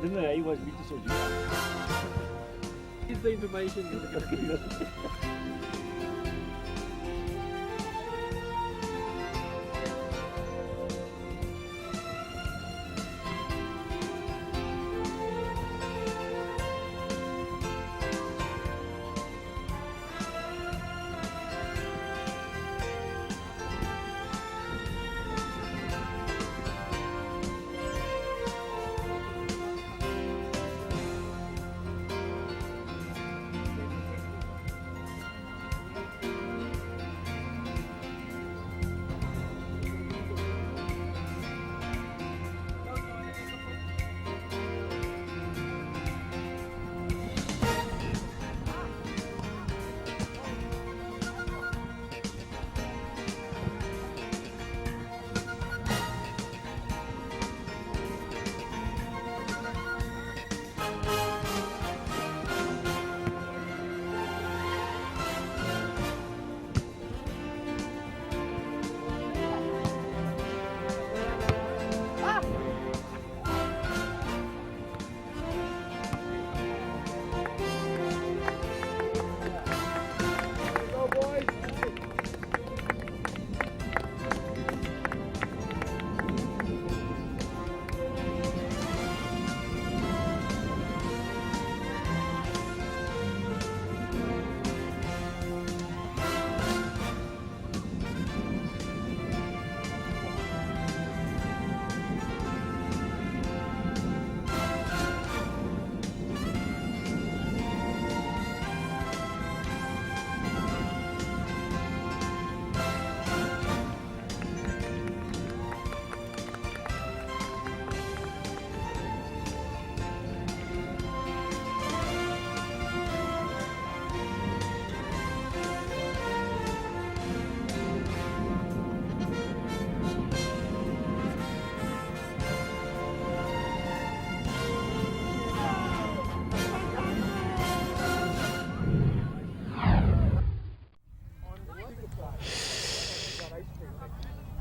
듣는 A가 밑에 써주냐? Is the information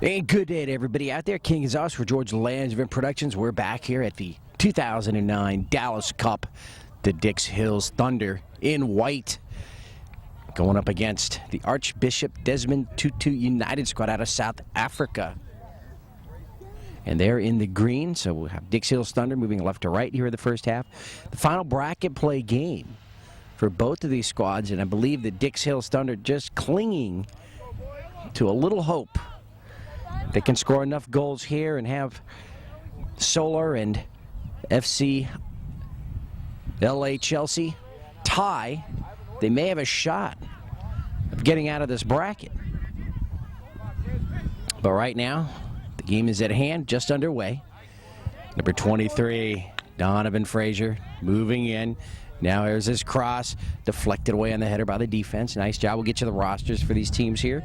And good day to everybody out there. King is us for George Landsman Productions. We're back here at the 2009 Dallas Cup. The Dix Hills Thunder in white going up against the Archbishop Desmond Tutu United squad out of South Africa. And they're in the green, so we'll have Dix Hills Thunder moving left to right here in the first half. The final bracket play game for both of these squads, and I believe the Dix Hills Thunder just clinging to a little hope. They can score enough goals here and have Solar and FC LA Chelsea tie. They may have a shot of getting out of this bracket. But right now, the game is at hand, just underway. Number 23, Donovan Frazier, moving in. Now there's this cross, deflected away on the header by the defense. Nice job. We'll get you the rosters for these teams here.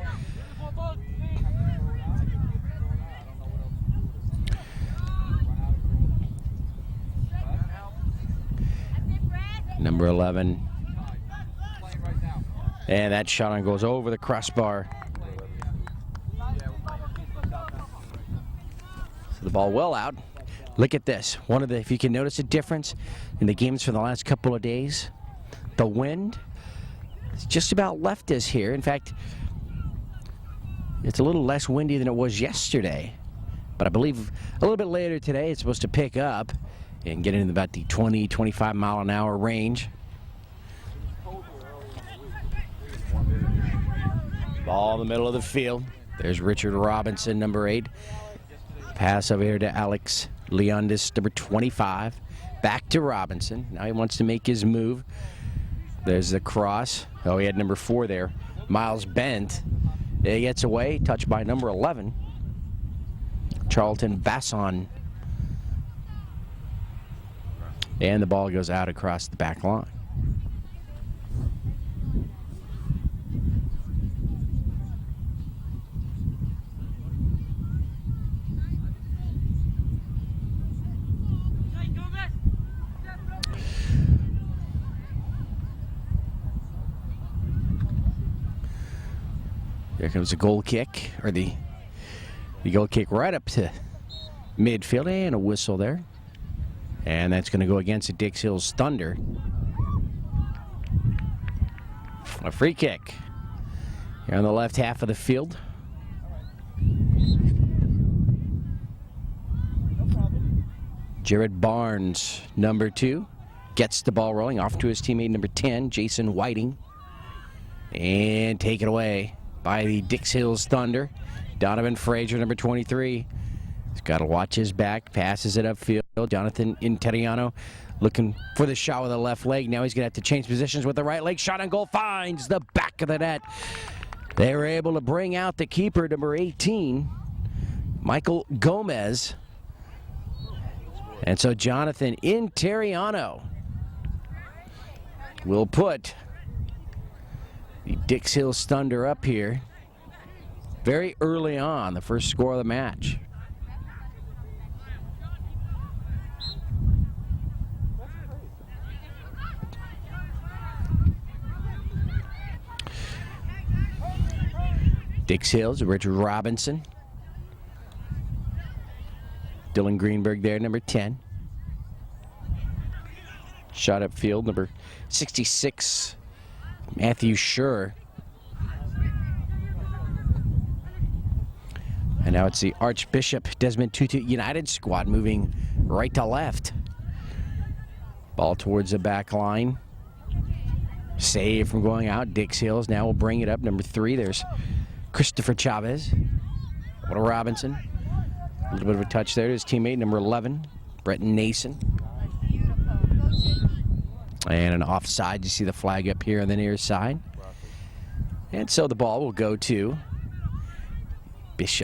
Number 11. And that shot on goes over the crossbar. So the ball well out. Look at this. One of the, if you can notice a difference in the games for the last couple of days, the wind is just about left us here. In fact, it's a little less windy than it was yesterday. But I believe a little bit later today it's supposed to pick up and get into about the 20, 25 mile an hour range. Ball in the middle of the field. There's Richard Robinson, number 8. Pass over here to Alex Leondis, number 25. Back to Robinson. Now he wants to make his move. There's the cross. Oh, he had number 4 there. Miles Bent. He gets away, touched by number 11. Charlton Vasson. And the ball goes out across the back line. There comes a goal kick, or the goal kick right up to midfield, and a whistle there. And that's going to go against the Dix Hills Thunder. A free kick here on the left half of the field. Jared Barnes, number 2, gets the ball rolling off to his teammate number 10, Jason Whiting. And taken away by the Dix Hills Thunder. Donovan Frazier, number 23. He's got to watch his back, passes it upfield. Jonathan Interiano looking for the shot with the left leg. Now he's going to have to change positions with the right leg. Shot on goal, finds the back of the net. They were able to bring out the keeper, number 18, Michael Gomez. And so Jonathan Interiano will put the Dix Hills Thunder up here very early on, the first score of the match. Dix Hills, Richard Robinson. Dylan Greenberg there, number 10. Shot upfield, number 66, Matthew Schur. And now it's the Archbishop Desmond Tutu United squad moving right to left. Ball towards the back line. Save from going out. Dix Hills now will bring it up. Number 3, there's Christopher Chavez. What a Robinson. A little bit of a touch there to his teammate, number 11, Brett Nason. And an offside. You see the flag up here on the near side. And so the ball will go to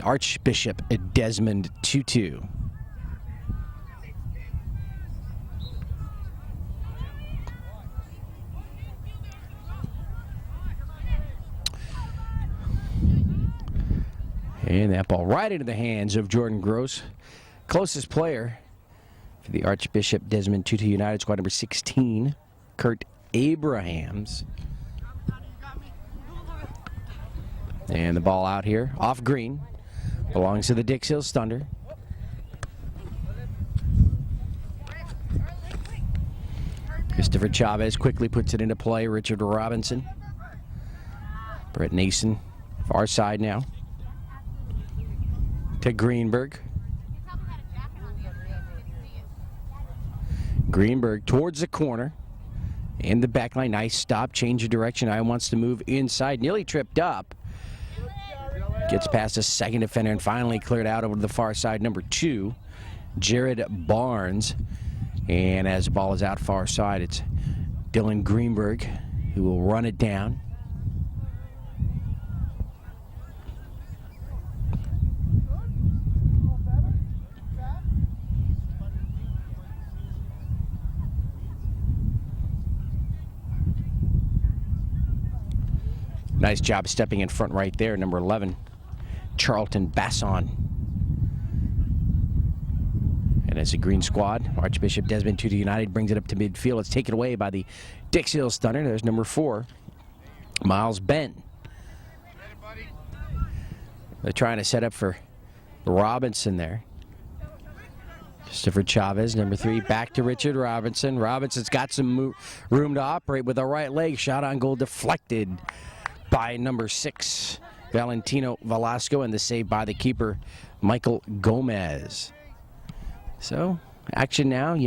Archbishop Desmond Tutu. And that ball right into the hands of Jordan Gross. Closest player for the Archbishop Desmond Tutu United squad, number 16, Kurt Abrahams. And the ball out here, off green, belongs to the Dix Hills Thunder. Christopher Chavez quickly puts it into play. Richard Robinson. Brett Nason, far side now. To Greenberg. Greenberg towards the corner. In the back line, nice stop, change of direction. Now wants to move inside, nearly tripped up. Gets past a second defender and finally cleared out over to the far side, number 2, Jared Barnes. And as the ball is out far side, it's Dylan Greenberg who will run it down. Nice job stepping in front right there, number 11, Charlton Basson. And as a green squad, Archbishop Desmond Tutu United brings it up to midfield. It's taken away by the Dix Hills Thunder. There's number 4, Miles Bent. They're trying to set up for Robinson there. Christopher Chavez, number 3, back to Richard Robinson. Robinson's got some room to operate with the right leg. Shot on goal deflected by number 6, Valentino Velasco, and the save by the keeper, Michael Gomez. So, action now, in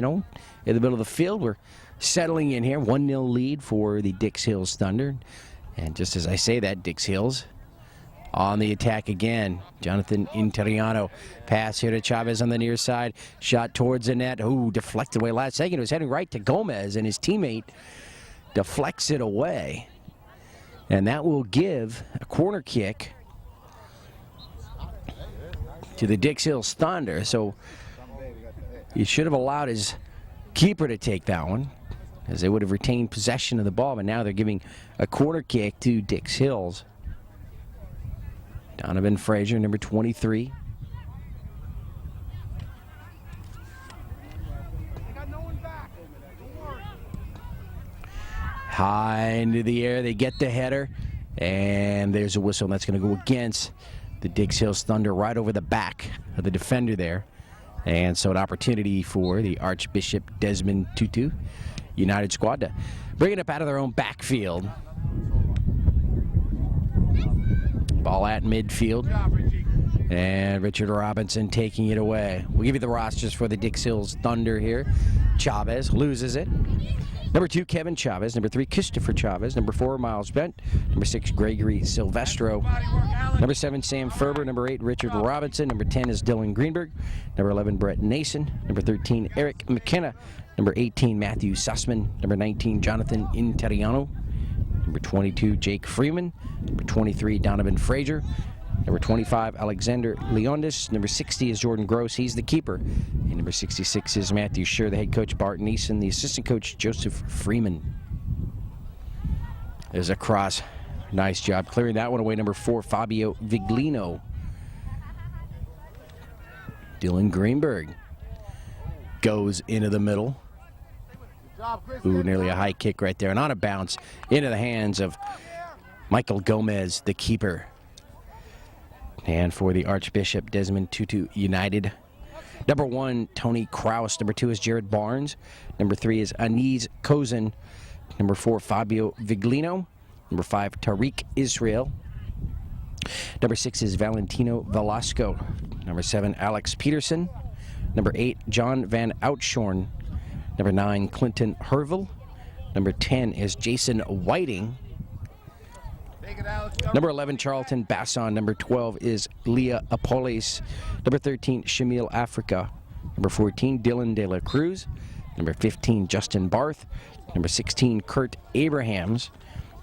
the middle of the field. We're settling in here. 1-0 lead for the Dix Hills Thunder. And just as I say that, Dix Hills on the attack again. Jonathan Interiano. Pass here to Chavez on the near side. Shot towards the net. Ooh, deflected away last second. It was heading right to Gomez, and his teammate deflects it away. And that will give a corner kick to the Dix Hills Thunder. So he should have allowed his keeper to take that one, as they would have retained possession of the ball. But now they're giving a corner kick to Dix Hills. Donovan Frazier, number 23. High into the air, they get the header, and there's a whistle, and that's going to go against the Dix Hills Thunder right over the back of the defender there. And so an opportunity for the Archbishop Desmond Tutu United squad to bring it up out of their own backfield. Ball at midfield. And Richard Robinson taking it away. We'll give you the rosters for the Dix Hills Thunder here. Chavez loses it. Number 2, Kevin Chavez. Number 3, Christopher Chavez. Number 4, Miles Bent. Number 6, Gregory Silvestro. Number 7, Sam Ferber. Number 8, Richard Robinson. Number 10 is Dylan Greenberg. Number 11, Brett Nason. Number 13, Eric McKenna. Number 18, Matthew Sussman. Number 19, Jonathan Interiano. Number 22, Jake Freeman. Number 23, Donovan Frazier. Number 25, Alexander Leondis. Number 60 is Jordan Gross. He's the keeper. And number 66 is Matthew Scher. The head coach, Bart Neeson. The assistant coach, Joseph Freeman. There's a cross. Nice job clearing that one away. Number 4, Fabio Viglino. Dylan Greenberg goes into the middle. Ooh, nearly a high kick right there. And on a bounce into the hands of Michael Gomez, the keeper. And for the Archbishop Desmond Tutu United, number 1, Tony Kraus. Number 2 is Jared Barnes. Number 3 is Aniz Kozin. Number 4, Fabio Viglino. Number 5, Tariq Israel. Number 6 is Valentino Velasco. Number 7, Alex Peterson. Number 8, John Van Outshorn. Number 9, Clinton Hervel. Number 10 is Jason Whiting. Number 11, Charlton Basson. Number 12 is Leah Apolis. Number 13, Shamil Africa. Number 14, Dylan De La Cruz. Number 15, Justin Barth. Number 16, Kurt Abrahams.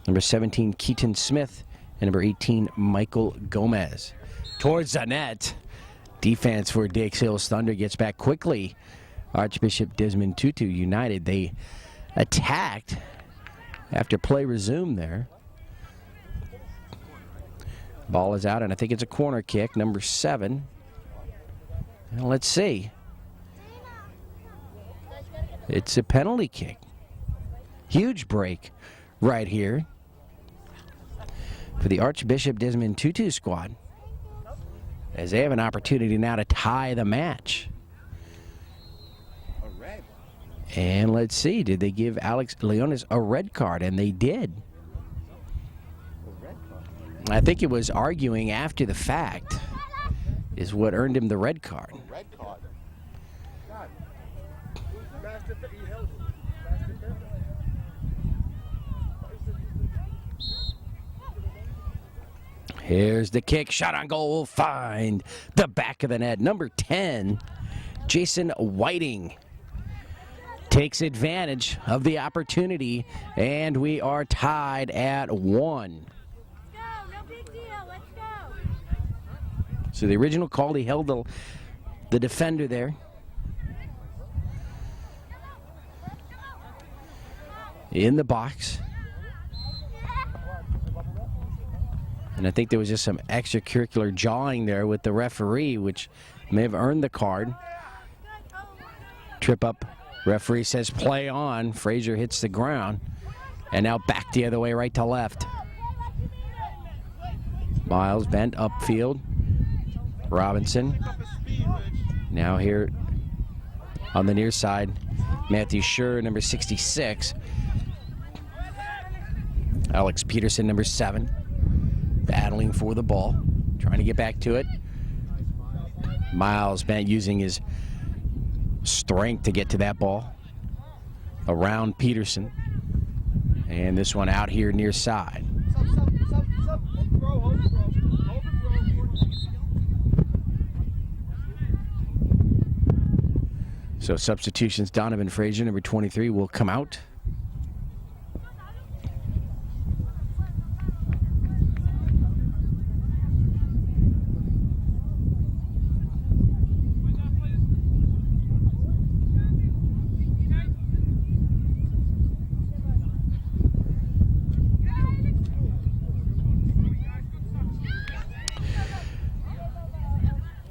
Number 17, Keaton Smith. And number 18, Michael Gomez. Towards the net. Defense for Dix Hills Thunder gets back quickly. Archbishop Desmond Tutu United, they attacked after play resumed there. Ball is out, and I think it's a corner kick, number 7. And let's see. It's a penalty kick. Huge break right here for the Archbishop Desmond Tutu squad, as they have an opportunity now to tie the match. And let's see, did they give Alex Leonis a red card? And they did. I think it was arguing after the fact is what earned him the red card. Here's the kick, shot on goal will find the back of the net. Number 10, Jason Whiting takes advantage of the opportunity, and we are tied at 1. So the original call, he held the defender there. In the box. And I think there was just some extracurricular jawing there with the referee, which may have earned the card. Trip up. Referee says play on. Frazier hits the ground. And now back the other way, right to left. Miles bent upfield. Robinson. Now here on the near side, Matthew Scher, number 66. Alex Peterson, number 7. Battling for the ball. Trying to get back to it. Miles bent using his strength to get to that ball. Around Peterson. And this one out here near side. So substitutions, Donovan Frazier, number 23, will come out.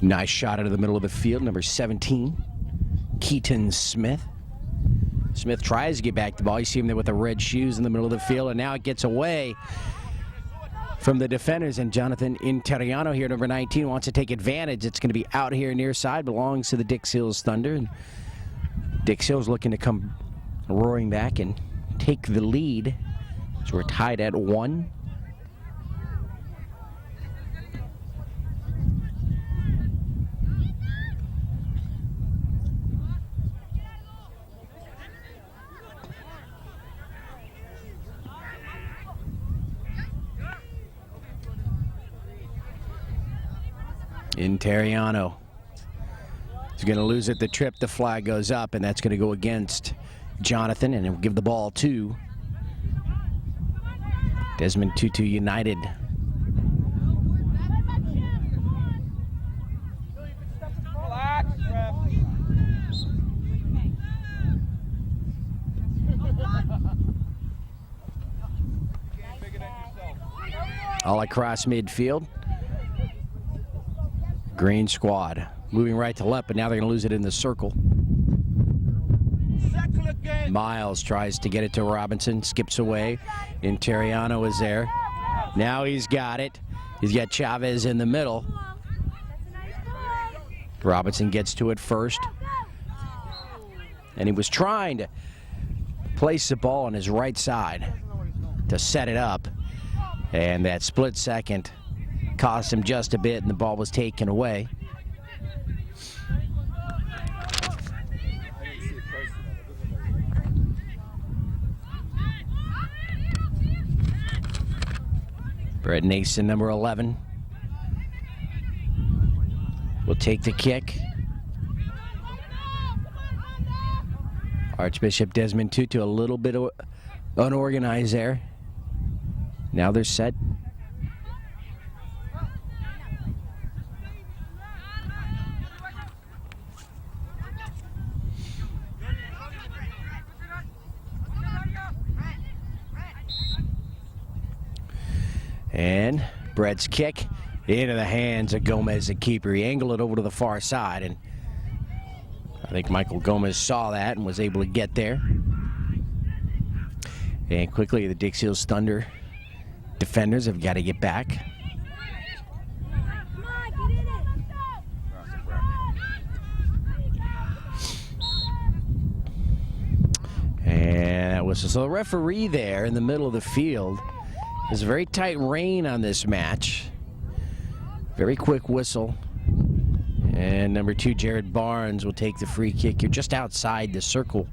Nice shot out of the middle of the field, number 17. Keaton Smith. Smith tries to get back the ball. You see him there with the red shoes in the middle of the field, and now it gets away from the defenders, and Jonathan Interiano here, number 19, wants to take advantage. It's going to be out here near side, belongs to the Dix Hills Thunder. And Dix Hills looking to come roaring back and take the lead. So we're tied at 1. Interiano is going to lose it. The trip, the flag goes up, and that's going to go against Jonathan, and he'll give the ball to Desmond Tutu United. All across midfield. Green squad moving right to left, but now they're going to lose it in the circle. Miles tries to get it to Robinson, skips away. Interiano is there. Now he's got it. He's got Chavez in the middle. Robinson gets to it first. And he was trying to place the ball on his right side to set it up. And that split second cost him just a bit, and the ball was taken away. Brett Nason, number 11, will take the kick. Archbishop Desmond Tutu, a little bit unorganized there. Now they're set. And Brett's kick into the hands of Gomez, the keeper. He angled it over to the far side, and I think Michael Gomez saw that and was able to get there. And quickly, the Dix Hills Thunder defenders have got to get back. And that was so the referee there in the middle of the field. There's a very tight rein on this match. Very quick whistle. And number 2, Jared Barnes, will take the free kick. You're just outside the circle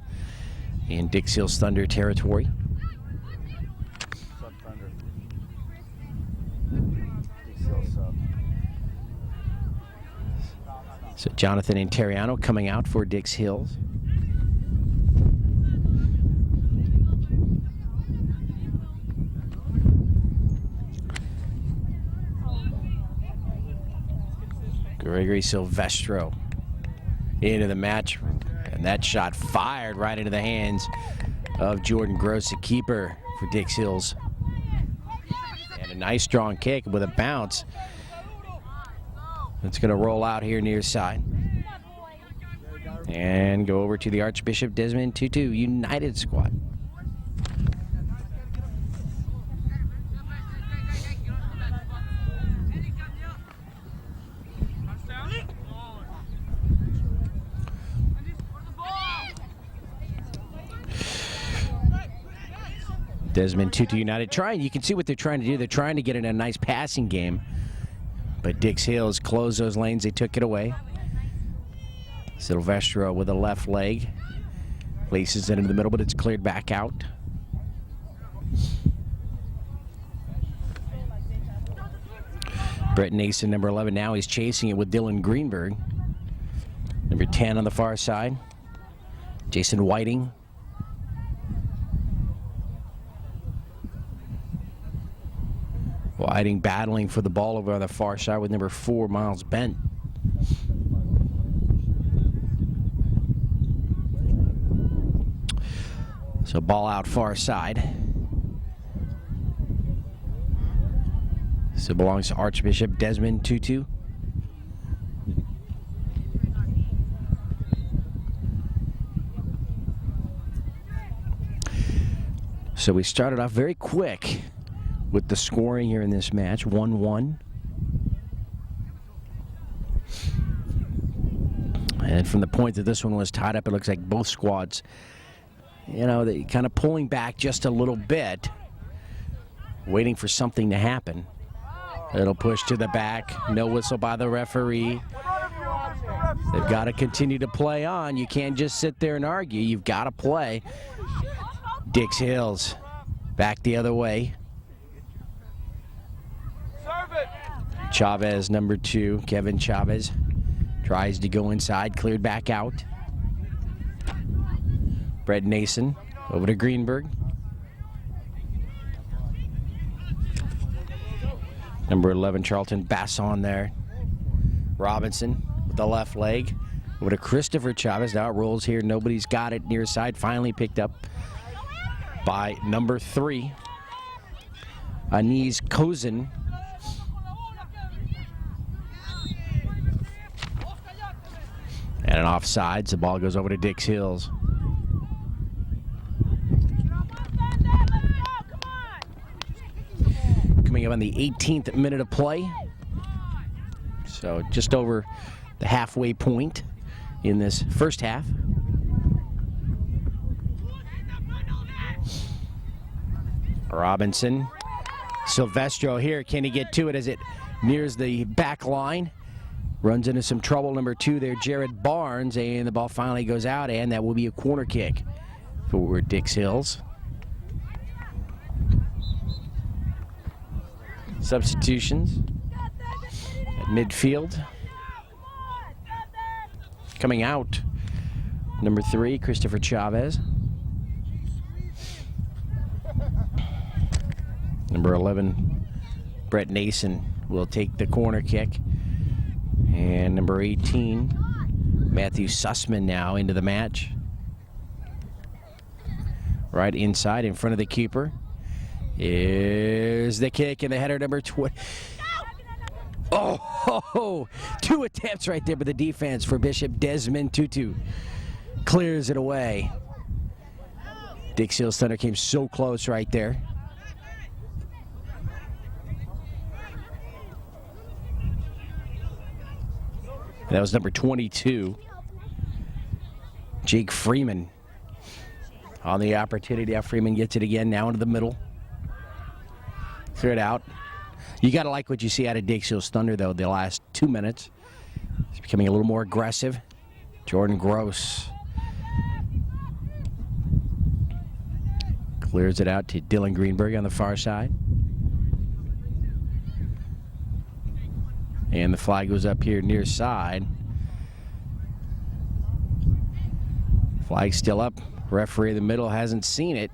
in Dix Hills Thunder territory. So Jonathan Interiano coming out for Dix Hills. Gregory Silvestro into the match, and that shot fired right into the hands of Jordan Gross, the keeper for Dix Hills. And a nice strong kick with a bounce. It's going to roll out here near side and go over to the Archbishop Desmond Tutu United squad. Desmond Tutu United trying, you can see what they're trying to do. They're trying to get in a nice passing game. But Dix Hills closed those lanes. They took it away. Silvestro with a left leg. Places it into the middle, but it's cleared back out. Brett Nason, number 11. Now he's chasing it with Dylan Greenberg. Number 10 on the far side. Jason Whiting. Whiting battling for the ball over on the far side with number 4, Miles Bent. So ball out far side. So it belongs to Archbishop Desmond Tutu. So we started off very quick with the scoring here in this match, 1-1. And from the point that this one was tied up, it looks like both squads, you know, they kind of pulling back just a little bit, waiting for something to happen. It'll push to the back. No whistle by the referee. They've got to continue to play on. You can't just sit there and argue. You've got to play. Dix Hills back the other way. Chavez, number 2, Kevin Chavez, tries to go inside, cleared back out. Brett Nason over to Greenberg. Number 11, Charlton Basson there. Robinson with the left leg. Over to Christopher Chavez. Now it rolls here. Nobody's got it near side. Finally picked up by number 3, Aniz Kozin. And an offsides. The ball goes over to Dix Hills. Coming up on the 18th minute of play. So just over the halfway point in this first half. Robinson. Silvestro here. Can he get to it as it nears the back line? Runs into some trouble, number 2 there, Jared Barnes, and the ball finally goes out, and that will be a corner kick for Dix Hills. Substitutions at midfield. Coming out, number 3, Christopher Chavez. Number 11, Brett Nason will take the corner kick. And number 18, Matthew Sussman now into the match. Right inside in front of the keeper is the kick, and the header, number 20. Oh, 2 attempts right there by the defense for Bishop. Desmond Tutu clears it away. Dix Hills Thunder came so close right there. That was number 22, Jake Freeman. On the opportunity, Freeman gets it again, now into the middle. Clear it out. You got to like what you see out of Dix Hills Thunder, though, the last 2 minutes. It's becoming a little more aggressive. Jordan Gross clears it out to Dylan Greenberg on the far side. And the flag goes up here near side. Flag still up. Referee in the middle hasn't seen it.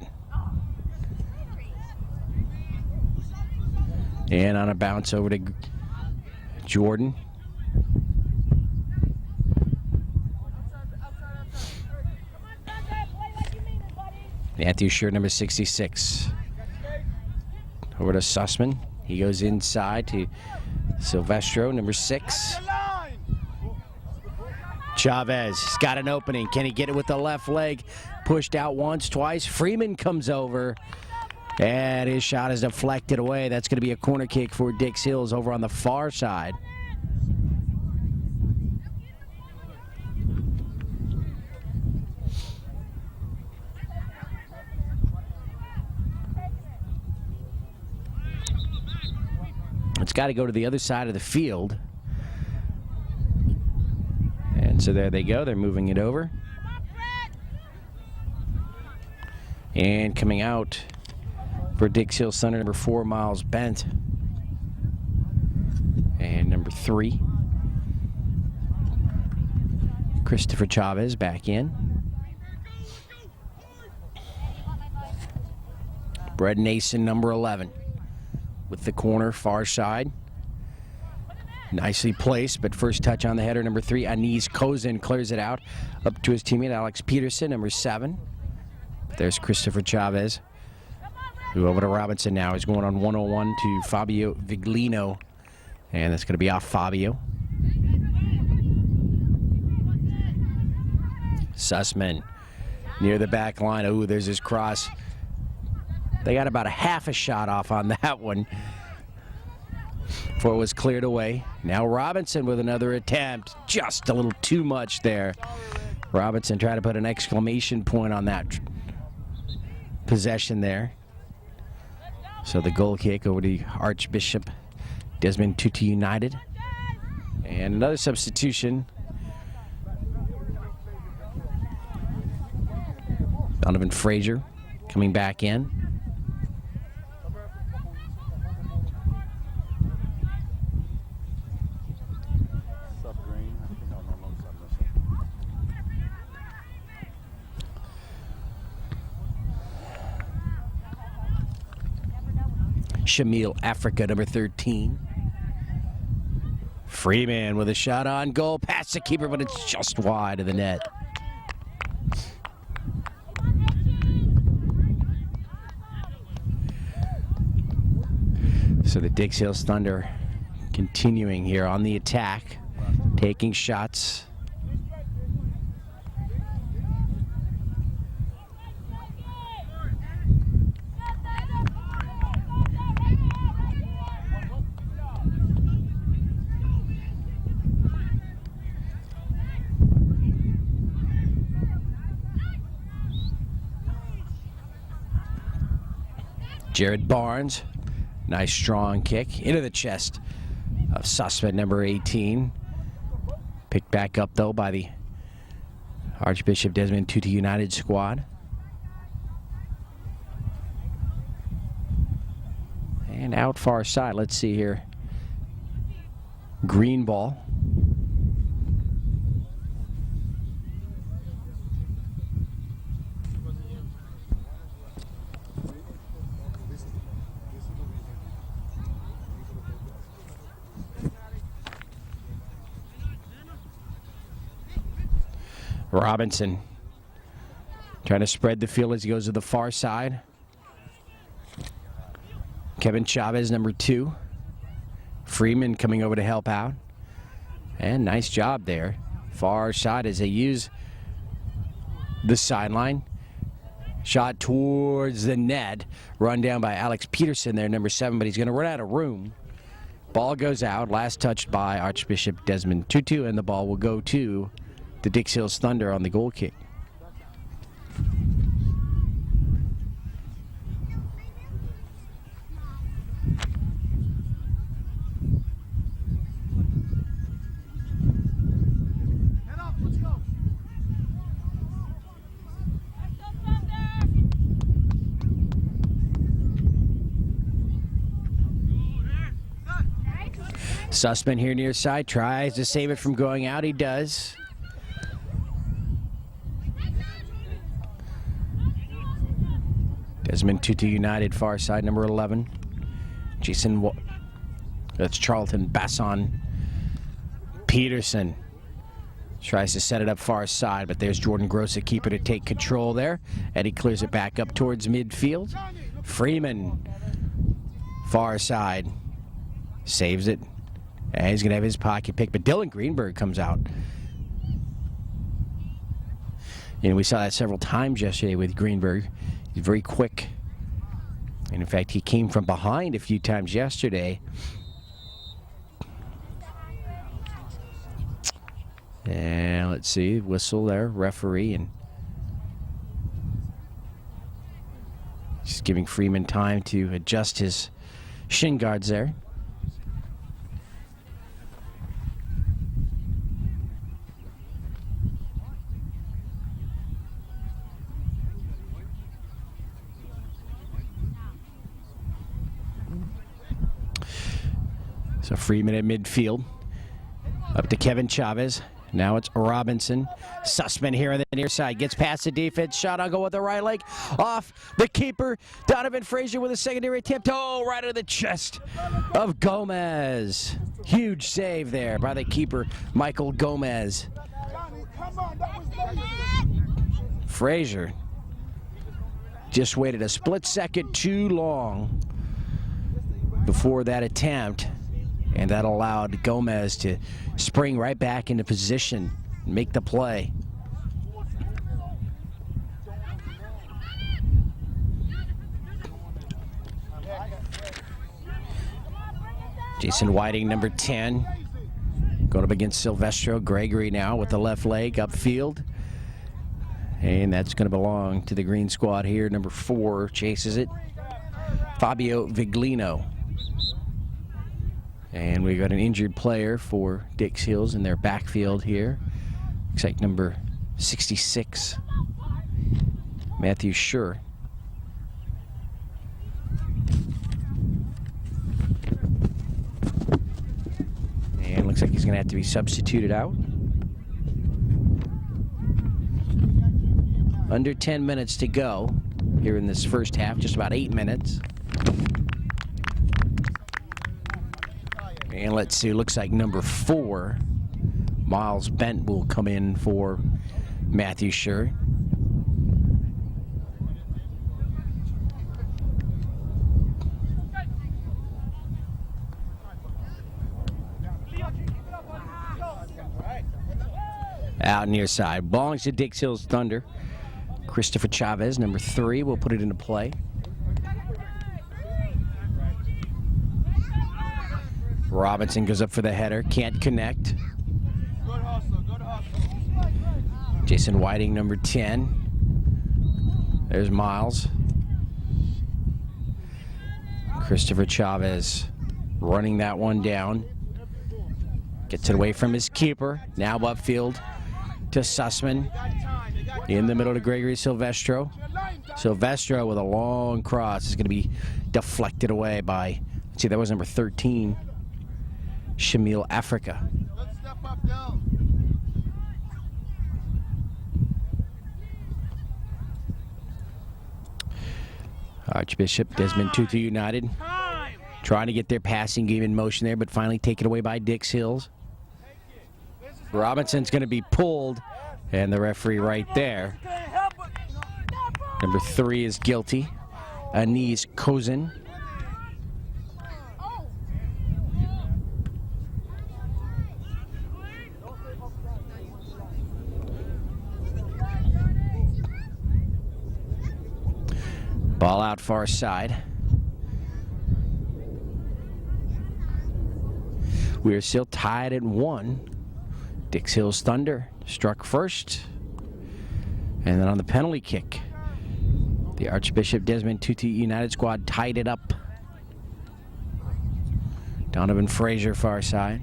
And on a bounce over to Jordan. Matthew shirt number 66. Over to Sussman. He goes inside to Silvestro, number 6. Chavez has got an opening. Can he get it with the left leg? Pushed out once, twice. Freeman comes over, and his shot is deflected away. That's going to be a corner kick for Dix Hills over on the far side. It's got to go to the other side of the field. And so there they go. They're moving it over. And coming out for Dix Hills Thunder, number 4, Miles Bent. And number 3, Christopher Chavez back in. Brett Nason, number 11. With the corner, far side. Nicely placed, but first touch on the header, number 3, Aniz Kozin clears it out. Up to his teammate, Alex Peterson, number 7. There's Christopher Chavez, who over to Robinson now. He's going on 101 to Fabio Viglino, and that's going to be off Fabio. Sussman near the back line. Oh, there's his cross. They got about a half a shot off on that one before it was cleared away. Now Robinson with another attempt. Just a little too much there. Robinson trying to put an exclamation point on that possession there. So the goal kick over to Archbishop Desmond Tutu United. And another substitution. Donovan Frazier coming back in. Shamil Africa, number 13. Freeman with a shot on goal. Past the keeper, but it's just wide of the net. So the Dix Hills Thunder continuing here on the attack, taking shots. Jared Barnes, nice strong kick into the chest of Sussman, number 18. Picked back up though by the Archbishop Desmond Tutu United squad. And out far side, let's see here. Green ball. Robinson trying to spread the field as he goes to the far side. Kevin Chavez, number 2. Freeman coming over to help out. And nice job there. Far side as they use the sideline. Shot towards the net. Run down by Alex Peterson there, number 7, but he's going to run out of room. Ball goes out. Last touched by Archbishop Desmond Tutu, and the ball will go to the Dix Hills Thunder on the goal kick. Sussman here near side, tries to save it from going out. He does. Desmond Tutu United, far side, number 11. That's Charlton Basson. Peterson tries to set it up far side, but there's Jordan Gross, a keeper, to take control there. And he clears it back up towards midfield. Freeman, far side, saves it. And he's going to have his pocket pick, but Dylan Greenberg comes out. You know, we saw that several times yesterday with Greenberg. He's very quick. And in fact, he came from behind a few times yesterday. And let's see, whistle there, referee, and just giving Freeman time to adjust his shin guards there. So Freeman at midfield. Up to Kevin Chavez. Now it's Robinson. Sussman here on the near side. Gets past the defense. Shot on goal with the right leg. Off the keeper. Donovan Frazier with a secondary attempt. Oh, right to the chest of Gomez. Huge save there by the keeper, Michael Gomez. Frazier just waited a split second too long before that attempt. And that allowed Gomez to spring right back into position and make the play. Jason Whiting, number 10, going up against Silvestro. Gregory now with the left leg upfield. And that's going to belong to the green squad here. Number 4 chases it. Fabio Viglino. And we got an injured player for Dix Hills in their backfield here. Looks like number 66, Matthew Schur. And looks like he's going to have to be substituted out. Under 10 minutes to go here in this first half, just about 8 minutes. And let's see, looks like number 4, Miles Bent, will come in for Matthew Schur. Out near side, belongs to Dix Hills Thunder. Christopher Chavez, number 3, will put it into play. Robinson goes up for the header, can't connect. Jason Whiting, number 10. There's Miles. Christopher Chavez running that one down. Gets it away from his keeper. Now upfield to Sussman. In the middle to Gregory Silvestro. Silvestro with a long cross is going to be deflected away by, let's see, that was number 13, Shamil Africa. Archbishop, Desmond Tutu United trying to get their passing game in motion there, but finally taken away by Dix Hills. Robinson's going to be pulled, and the referee right there. Number 3 is guilty. Anise Kozin. Ball out far side. We are still tied at 1. Dix Hills Thunder struck first. And then on the penalty kick, the Archbishop Desmond Tutu United squad tied it up. Donovan Frazier far side.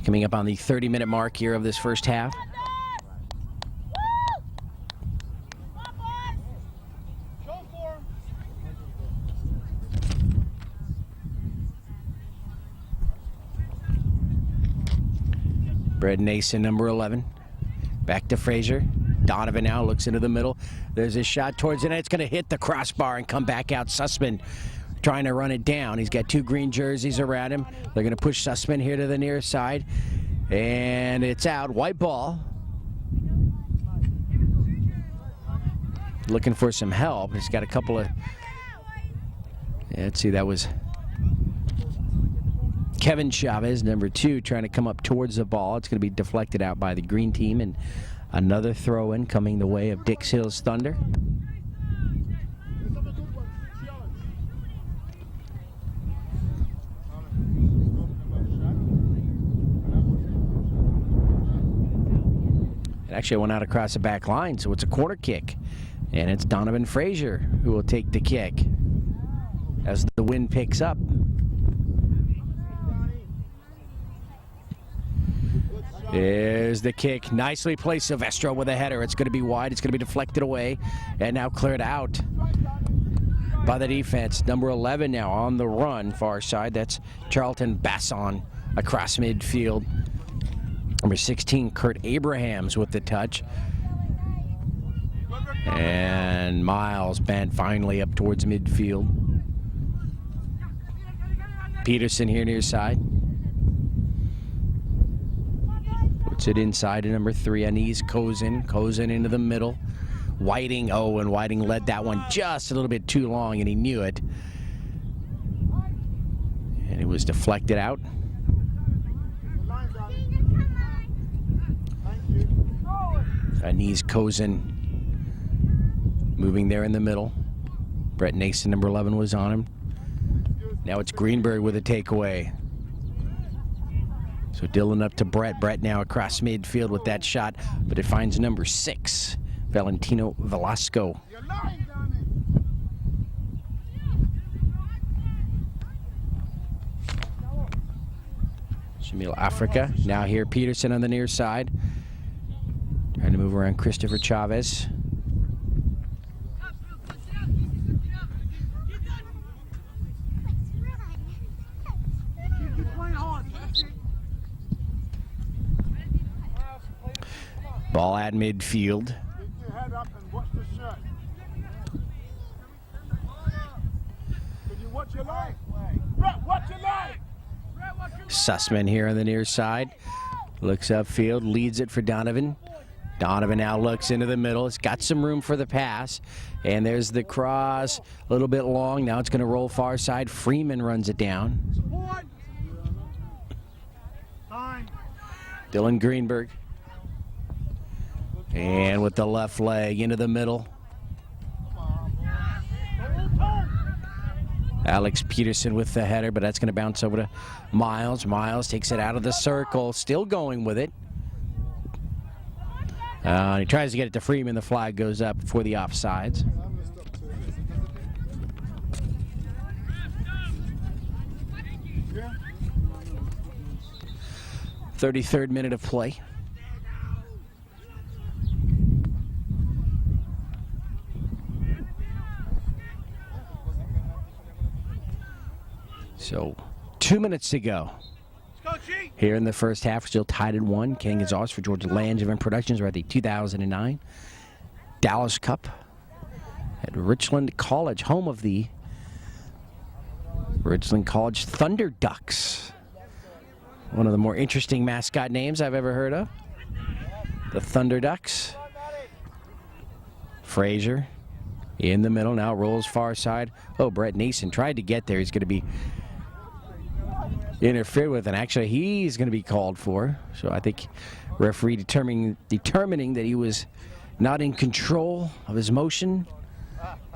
Coming up on the 30-minute mark here of this first half. Brad Nason, number 11. Back to Frazier. Donovan now looks into the middle. There's a shot towards the net. It's going to hit the crossbar and come back out. Sussman trying to run it down. He's got 2 green jerseys around him. They're going to push Sussman here to the near side. And it's out. White ball. Looking for some help. He's got a couple of... Yeah, let's see, that was Kevin Chavez, number 2, trying to come up towards the ball. It's going to be deflected out by the green team, and another throw-in coming the way of Dix Hills Thunder. It actually went out across the back line, so it's a corner kick. And it's Donovan Frazier who will take the kick as the wind picks up. There's the kick. Nicely placed. Silvestro with a header. It's going to be wide. It's going to be deflected away and now cleared out by the defense. Number 11 now on the run, far side. That's Charlton Basson across midfield. Number 16, Kurt Abrahams with the touch. And Miles Bent finally up towards midfield. Peterson here near side. Puts it inside to number 3, Anise Kozin. Kozin into the middle. Whiting, oh, and Whiting led that one just a little bit too long, and he knew it. And it was deflected out. Anise Kozin moving there in the middle. Brett Nason, number 11, was on him. Now it's Greenberg with a takeaway. So Dylan up to Brett. Brett now across midfield with that shot, but it finds number 6, Valentino Velasco. Shamil Africa. Now here Peterson on the near side. Trying to move around Christopher Chavez. Ball at midfield. Sussman here on the near side. Looks upfield, leads it for Donovan. Donovan now looks into the middle. It's got some room for the pass. And there's the cross, a little bit long. Now it's going to roll far side. Freeman runs it down. Dylan Greenberg. And with the left leg into the middle. Alex Peterson with the header, but that's going to bounce over to Miles. Miles takes it out of the circle, still going with it. He tries to get it to Freeman. The flag goes up for the offsides. Yeah. 33rd minute of play. So 2 minutes to go. Here in the first half, we're still tied at 1. King is ours for Georgia Langevin Productions. We're at the 2009 Dallas Cup at Richland College, home of the Richland College Thunder Ducks. One of the more interesting mascot names I've ever heard of. The Thunder Ducks. Frazier in the middle, now rolls far side. Oh, Brett Nason tried to get there. He's going to be interfered with, and actually he's going to be called for. So I think referee determining that he was not in control of his motion,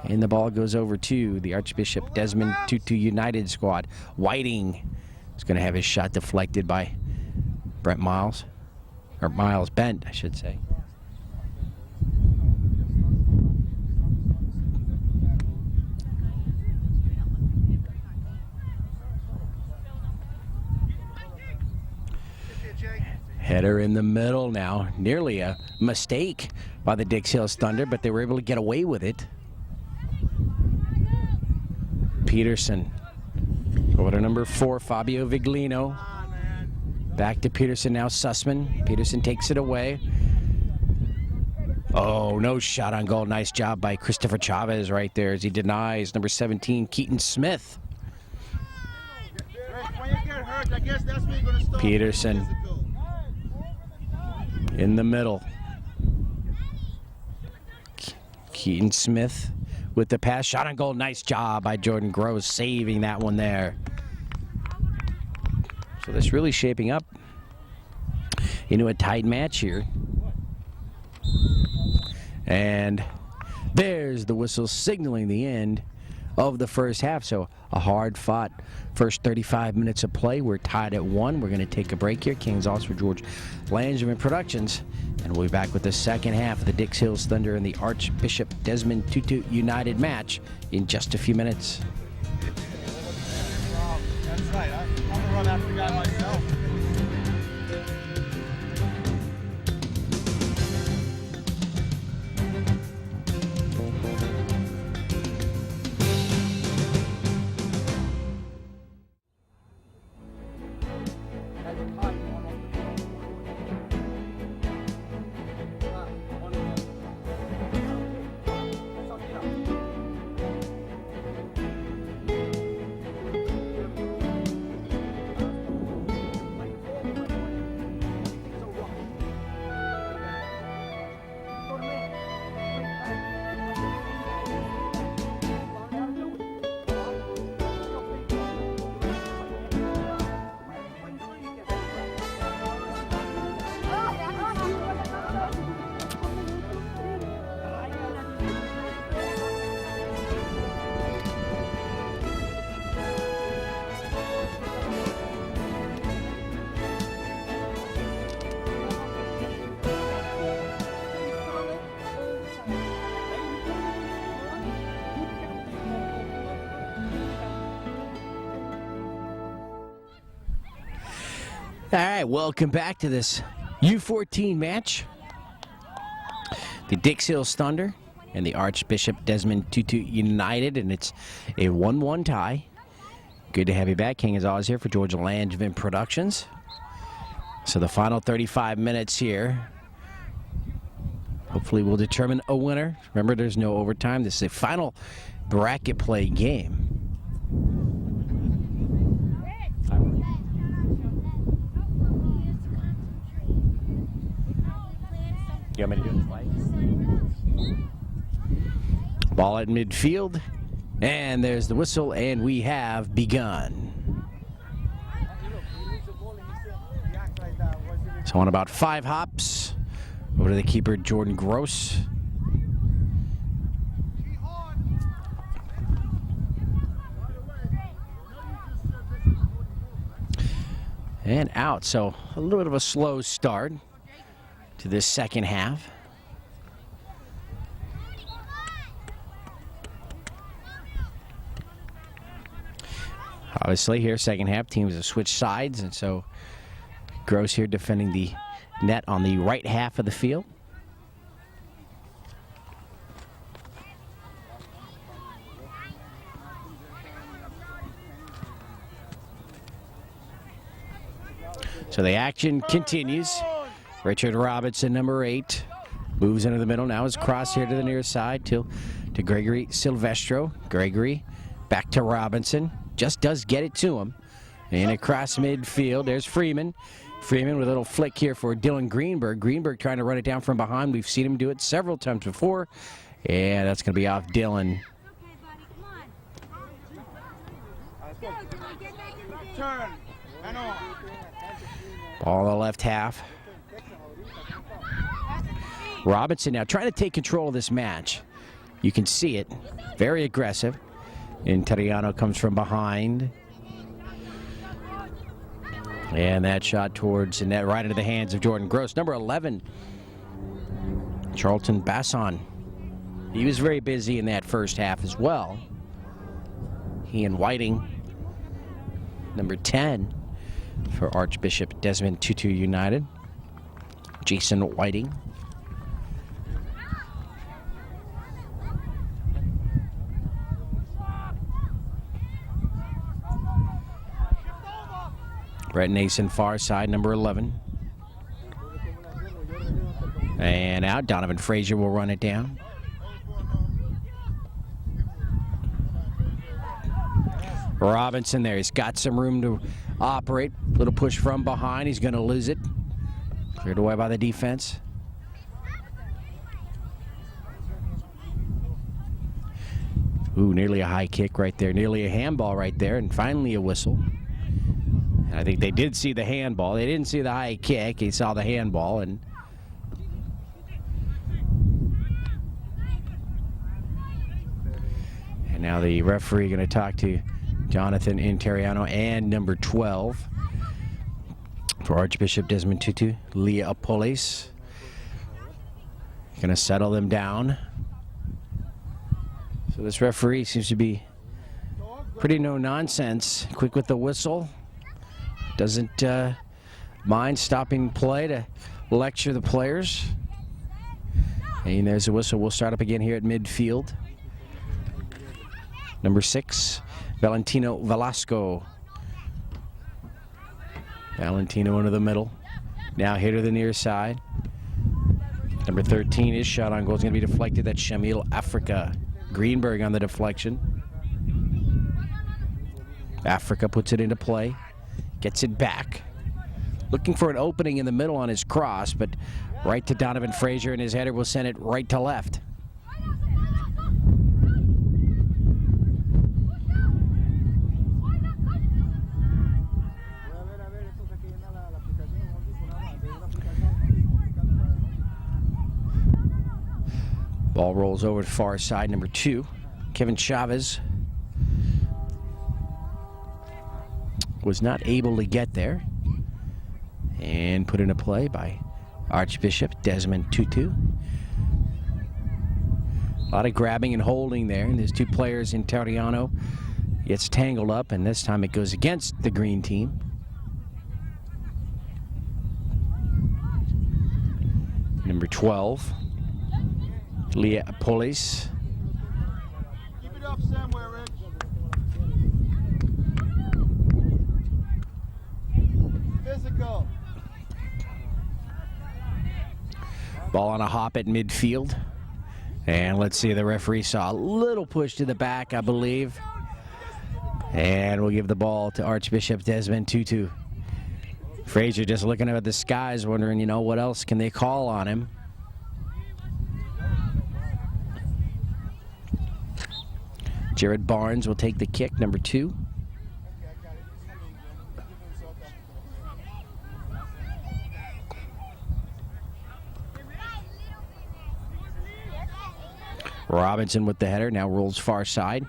and the ball goes over to the Archbishop Desmond Tutu United squad. Whiting is going to have his shot deflected by Brett Miles, or Miles Bent, I should say. Header in the middle now. Nearly a mistake by the Dix Hills Thunder, but they were able to get away with it. Peterson. Over to number 4, Fabio Viglino. Back to Peterson now, Sussman. Peterson takes it away. Oh, no shot on goal. Nice job by Christopher Chavez right there as he denies number 17, Keaton Smith. Peterson. In the middle. Keaton Smith with the pass. Shot on goal. Nice job by Jordan Gross saving that one there. So this really shaping up into a tight match here. And there's the whistle signaling the end of the first half. So a hard-fought first 35 minutes of play. We're tied at 1. We're going to take a break here. King's also for George Langevin Productions. And we'll be back with the second half of the Dix Hills Thunder and the Archbishop Desmond Tutu United match in just a few minutes. That's right. I'm going to run after the guy myself. All right, welcome back to this U14 match. The Dix Hills Thunder and the Archbishop Desmond Tutu United, and it's a 1-1 tie. Good to have you back. King is always here for Georgia Langevin Productions. So the final 35 minutes here. Hopefully we'll determine a winner. Remember, there's no overtime. This is a final bracket play game. You want me to do it? Ball at midfield, and there's the whistle, and we have begun. So on about 5 hops, over to the keeper, Jordan Gross. And out, so a little bit of a slow start to this second half. Obviously here, second half, teams have switched sides, and so Gross here defending the net on the right half of the field. So the action continues. Richard Robinson, number 8, moves into the middle. Now his cross here to the near side to Gregory Silvestro. Gregory back to Robinson. Just does get it to him. And across midfield, there's Freeman. Freeman with a little flick here for Dylan Greenberg. Greenberg trying to run it down from behind. We've seen him do it several times before. And that's going to be off Dylan. Turn. And on. Ball on the left half. Robinson now trying to take control of this match. You can see it. Very aggressive. Interiano comes from behind. And that shot towards the net, right into the hands of Jordan Gross. Number 11, Charlton Basson. He was very busy in that first half as well. He and Whiting, number 10 for Archbishop Desmond Tutu United. Jason Whiting. Brett Nason, far side, number 11. And out, Donovan Frazier will run it down. Robinson there, he's got some room to operate. Little push from behind, he's going to lose it. Cleared away by the defense. Ooh, nearly a high kick right there, nearly a handball right there, and finally a whistle. I think they did see the handball. They didn't see the high kick. He saw the handball. And now the referee going to talk to Jonathan Interiano and number 12 for Archbishop Desmond Tutu, Leah Apolis. Going to settle them down. So this referee seems to be pretty no nonsense. Quick with the whistle. Doesn't mind stopping play to lecture the players. And there's a whistle. We'll start up again here at midfield. Number 6, Valentino Velasco. Valentino into the middle. Now here to the near side. Number 13, his shot on goal is going to be deflected. That's Shamil Africa. Greenberg on the deflection. Africa puts it into play. Gets it back. Looking for an opening in the middle on his cross, but right to Donovan Frazier, and his header will send it right to left. Ball rolls over to far side, number 2, Kevin Chavez. Was not able to get there. And put into play by Archbishop Desmond Tutu. A lot of grabbing and holding there. And there's 2 players. Interiano gets tangled up, and this time it goes against the green team. Number 12, Leah Polis. Keep it up somewhere, Rich. Physical. Ball on a hop at midfield. And let's see, the referee saw a little push to the back, I believe. And we'll give the ball to Archbishop Desmond Tutu. Frazier just looking up at the skies, wondering, what else can they call on him? Jared Barnes will take the kick, number 2. Robinson with the header, now rolls far side.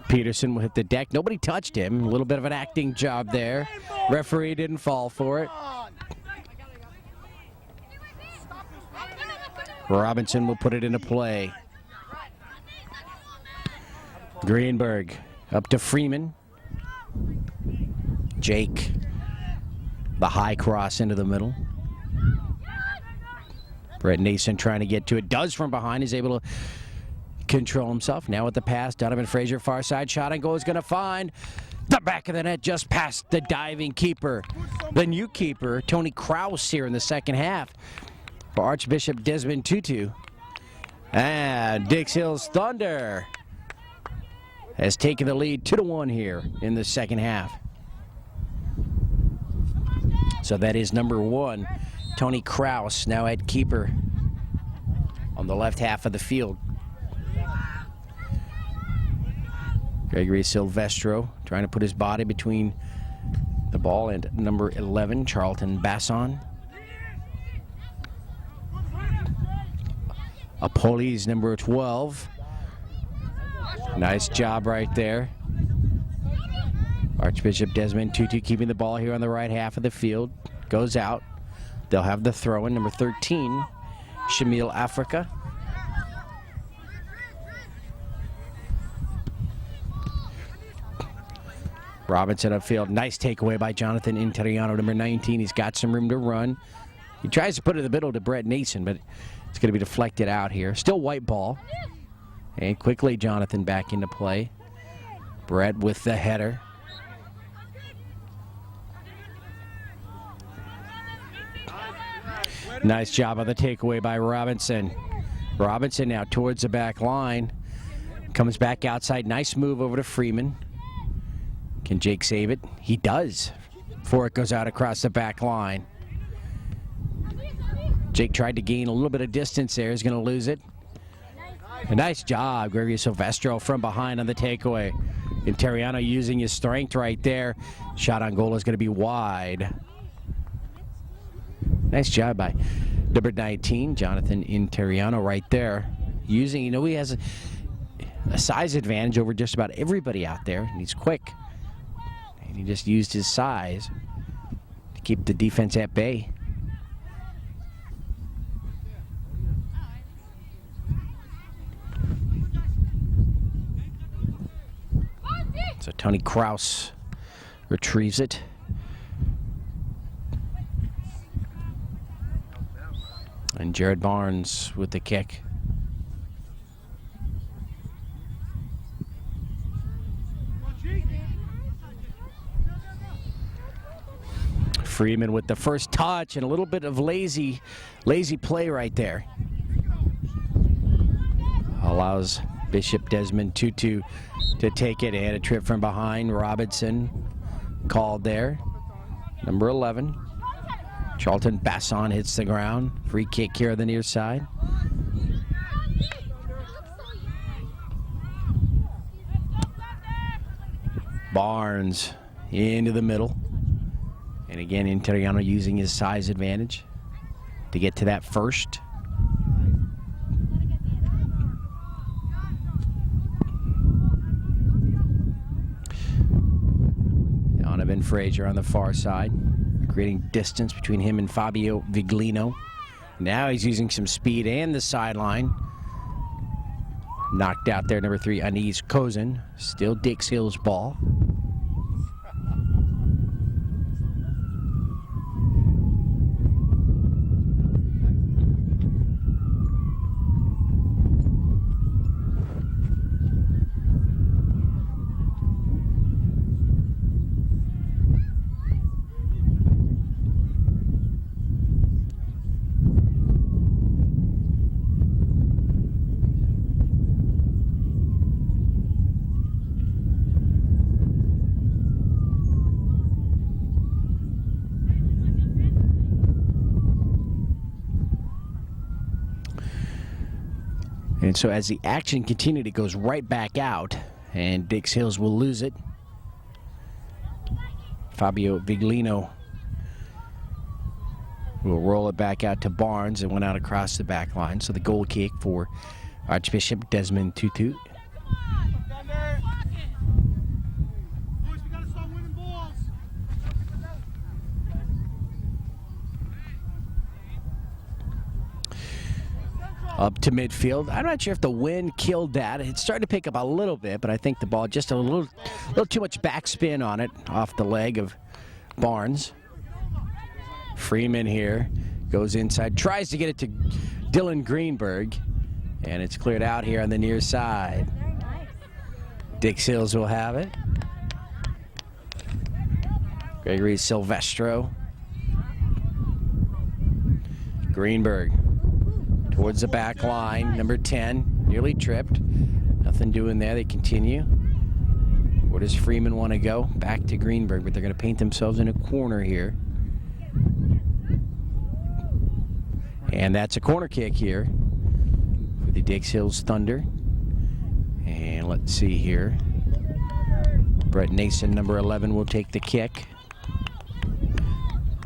Peterson will hit the deck. Nobody touched him. A little bit of an acting job there. Referee didn't fall for it. Robinson will put it into play. Greenberg up to Freeman. Jake. The high cross into the middle. Brett Nason trying to get to it. Does from behind. He's able to control himself. Now with the pass, Donovan Frazier, far side shot and goal is going to find the back of the net just past the diving keeper. The new keeper, Tony Kraus, here in the second half for Archbishop Desmond Tutu. And Dix Hills Thunder has taken the lead 2-1 here in the second half. So that is number 1, Tony Kraus, now at keeper on the left half of the field. Gregory Silvestro trying to put his body between the ball and number 11, Charlton Basson. Apolis, number 12. Nice job right there. Archbishop Desmond Tutu keeping the ball here on the right half of the field. Goes out. They'll have the throw in, number 13, Shamil Africa. Robinson upfield. Nice takeaway by Jonathan Interiano, number 19. He's got some room to run. He tries to put it in the middle to Brett Nason, but it's going to be deflected out here. Still white ball. And quickly Jonathan back into play. Brett with the header. Nice job on the takeaway by Robinson. Robinson now towards the back line. Comes back outside. Nice move over to Freeman. Can Jake save it? He does. Before it goes out across the back line. Jake tried to gain a little bit of distance there. He's going to lose it. A nice job, Gregory Silvestro from behind on the takeaway. Interiano using his strength right there. Shot on goal is going to be wide. Nice job by number 19, Jonathan Interiano right there. Using, he has a size advantage over just about everybody out there, and he's quick. And he just used his size to keep the defense at bay. So Tony Kraus retrieves it. And Jared Barnes with the kick. Freeman with the first touch and a little bit of lazy play right there. Allows Bishop Desmond Tutu to take it, and a trip from behind. Robinson called there. Number 11. Charlton Basson hits the ground. Free kick here on the near side. Barnes into the middle. And again, Interiano using his size advantage to get to that first. Donovan Frazier on the far side, creating distance between him and Fabio Viglino. Now he's using some speed and the sideline. Knocked out there, number 3, Anise Kozin. Still Dix Hill's ball. And so as the action continued, it goes right back out, and Dix Hills will lose it. Fabio Viglino will roll it back out to Barnes and went out across the back line. So the goal kick for Archbishop Desmond Tutu. Up to midfield. I'm not sure if the wind killed that. It started to pick up a little bit, but I think the ball just a little too much backspin on it off the leg of Barnes. Freeman here goes inside, tries to get it to Dylan Greenberg, and it's cleared out here on the near side. Dix Hills will have it. Gregory Silvestro. Greenberg towards the back line, number 10, nearly tripped. Nothing doing there, they continue. Where does Freeman want to go? Back to Greenberg, but they're going to paint themselves in a corner here. And that's a corner kick here for the Dix Hills Thunder. And let's see here. Brett Nason, number 11, will take the kick.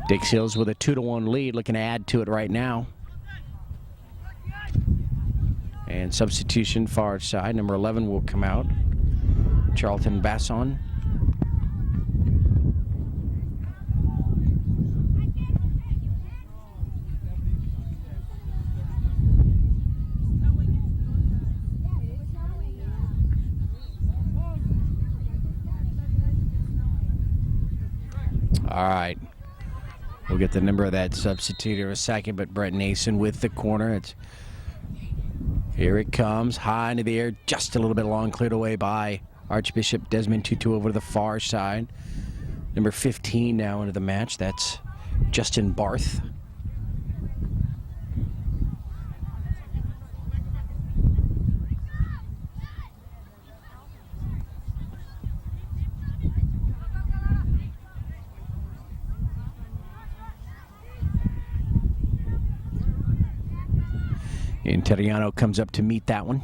Dix Hills with a 2-1 lead, looking to add to it right now. And substitution far side, number 11 will come out. Charlton Basson. All right. We'll get the number of that substitute in a second, but Brett Nason with the corner. Here it comes, high into the air, just a little bit long, cleared away by Archbishop Desmond Tutu over to the far side. Number 15 now into the match, that's Justin Barth. Interiano comes up to meet that one.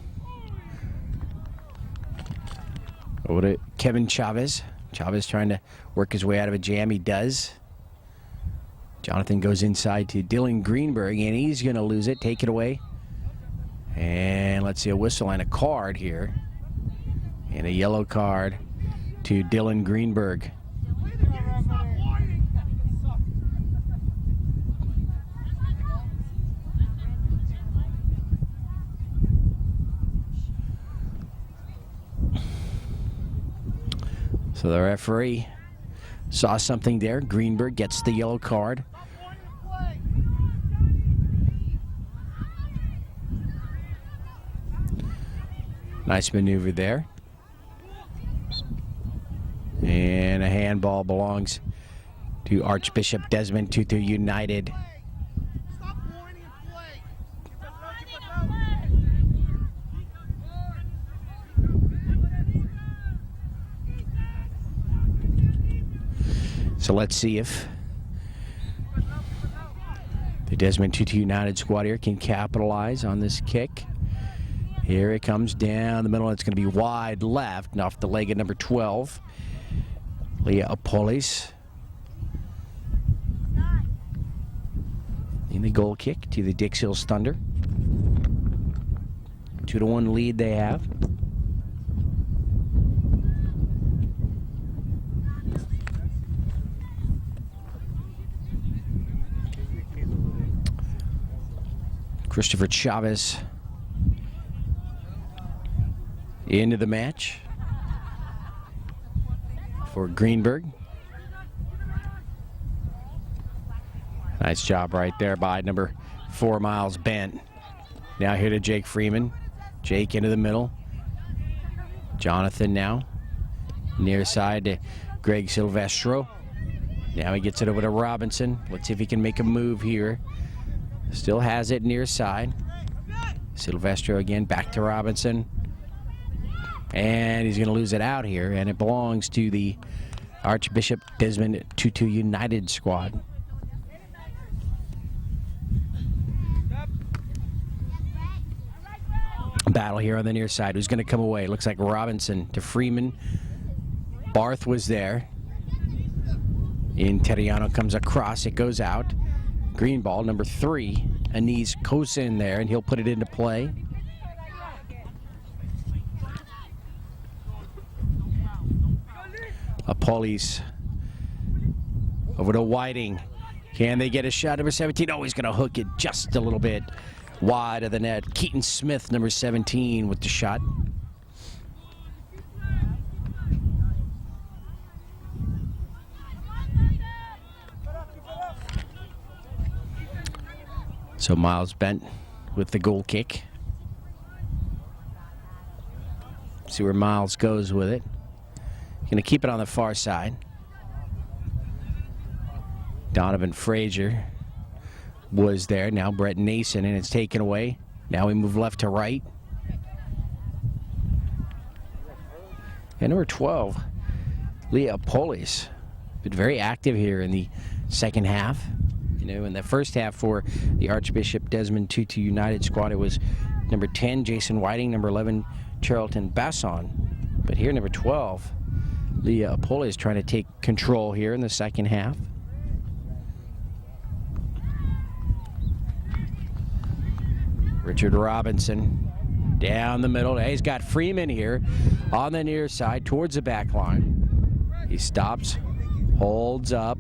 Over to Kevin Chavez. Chavez trying to work his way out of a jam. He does. Jonathan goes inside to Dylan Greenberg, and he's going to lose it. Take it away. And let's see, a whistle and a card here. And a yellow card to Dylan Greenberg. So the referee saw something there. Greenberg gets the yellow card. Nice maneuver there. And a handball belongs to Archbishop Desmond Tutu United. So let's see if the Desmond Tutu United squad here can capitalize on this kick. Here it comes down the middle. It's going to be wide left and off the leg of number 12, Leah Apolis. In the goal kick to the Dix Hills Thunder. 2-1 lead they have. Christopher Chavez into the match for Greenberg. Nice job right there by number 4, Miles Bent. Now here to Jake Freeman. Jake into the middle. Jonathan now. Near side to Greg Silvestro. Now he gets it over to Robinson. Let's see if he can make a move here. Still has it near side. Silvestro again, back to Robinson. And he's going to lose it out here, and it belongs to the Archbishop Desmond Tutu United squad. battle here on the near side. Who's going to come away? Looks like Robinson to Freeman. Barth was there. Interiano comes across. It goes out. Green ball, number 3. Anise Kosa in there, and he'll put it into play. Paulies over to Whiting. Can they get a shot? Number 17. Oh, he's going to hook it just a little bit wide of the net. Keaton Smith, number 17, with the shot. So Miles Bent with the goal kick. See where Miles goes with it. Going to keep it on the far side. Donovan Frazier was there. Now Brett Nason, and it's taken away. Now we move left to right. And number 12, Leah Polis, been very active here in the second half. You know, in the first half for the Archbishop Desmond Tutu United squad, it was number 10, Jason Whiting, number 11, Charlton Basson. But here, number 12, Leah Polis is trying to take control here in the second half. Richard Robinson down the middle. He's got Freeman here on the near side towards the back line. He stops, holds up,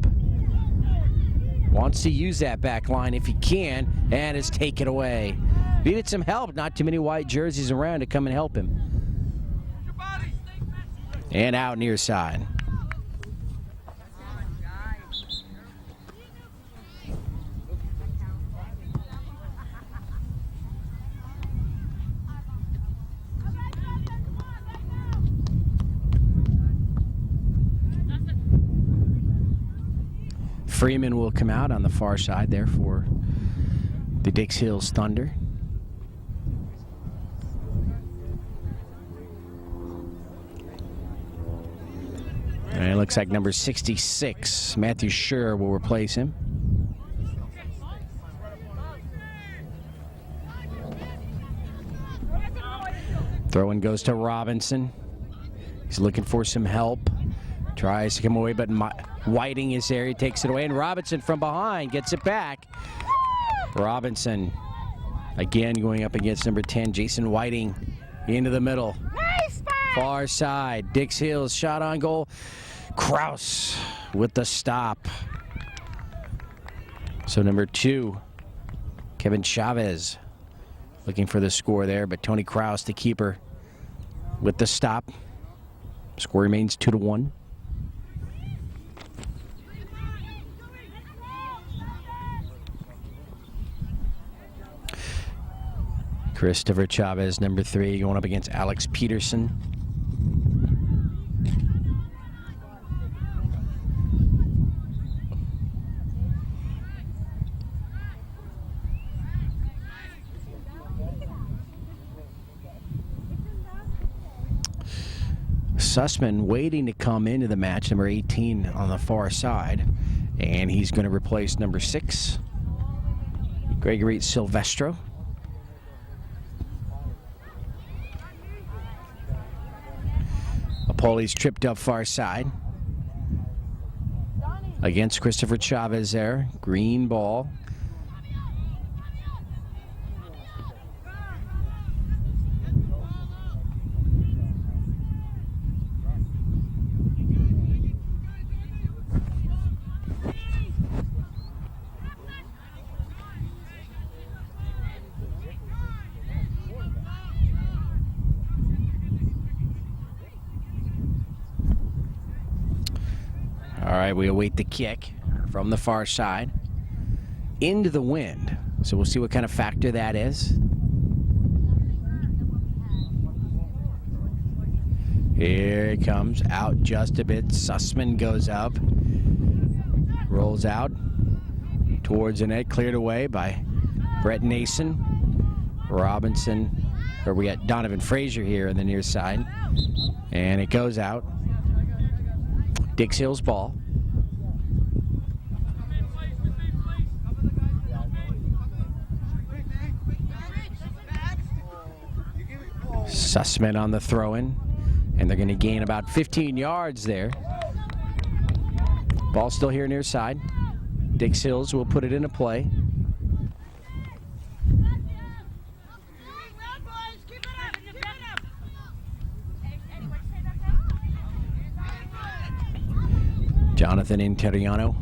wants to use that back line if he can, and is taken away. Needed some help. Not too many white jerseys around to come and help him. And out near side. Freeman will come out on the far side there for the Dix Hills Thunder. And it looks like number 66, Matthew Scher, will replace him. Throw-in goes to Robinson. He's looking for some help. Tries to come away, but Whiting is there. He takes it away, and Robinson from behind gets it back. Robinson, again, going up against number 10, Jason Whiting, into the middle. Far side, Dix Hills shot on goal. Kraus with the stop. So number 2, Kevin Chavez, looking for the score there, but Tony Kraus, the keeper, with the stop. Score remains 2-1. Christopher Chavez, number 3, going up against Alex Peterson. Sussman waiting to come into the match, number 18 on the far side. And he's going to replace number 6, Gregory Silvestro. Paulies tripped up far side against Christopher Chavez there. Green ball. All right, we await the kick from the far side into the wind. So we'll see what kind of factor that is. Here it comes, out just a bit. Sussman goes up, rolls out towards the net, cleared away by Brett Nason. Robinson, or we got Donovan Frazier here on the near side. And it goes out. Dix Hills ball. Sussman on the throw-in, and they're going to gain about 15 yards there. Ball still here near side. Dix Hills will put it into play. Jonathan Interiano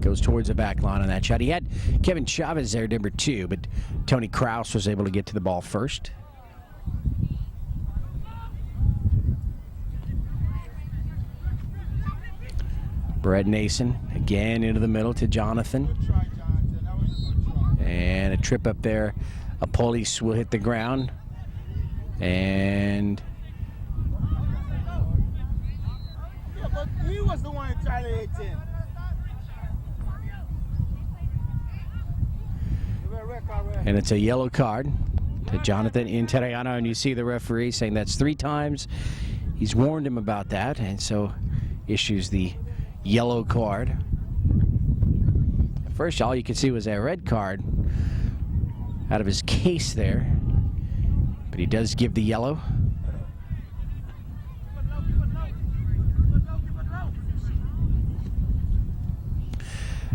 goes towards the back line on that shot. He had Kevin Chavez there, number 2, but Tony Kraus was able to get to the ball first. Brett Nason again into the middle to Jonathan. And a trip up there. A police will hit the ground. And Yeah, but he was the one who tried to hit him. and it's a yellow card to Jonathan Interiano, and you see the referee saying that's 3 times. He's warned him about that, and so issues the yellow card. At first, all you could see was that red card out of his case there, but he does give the yellow.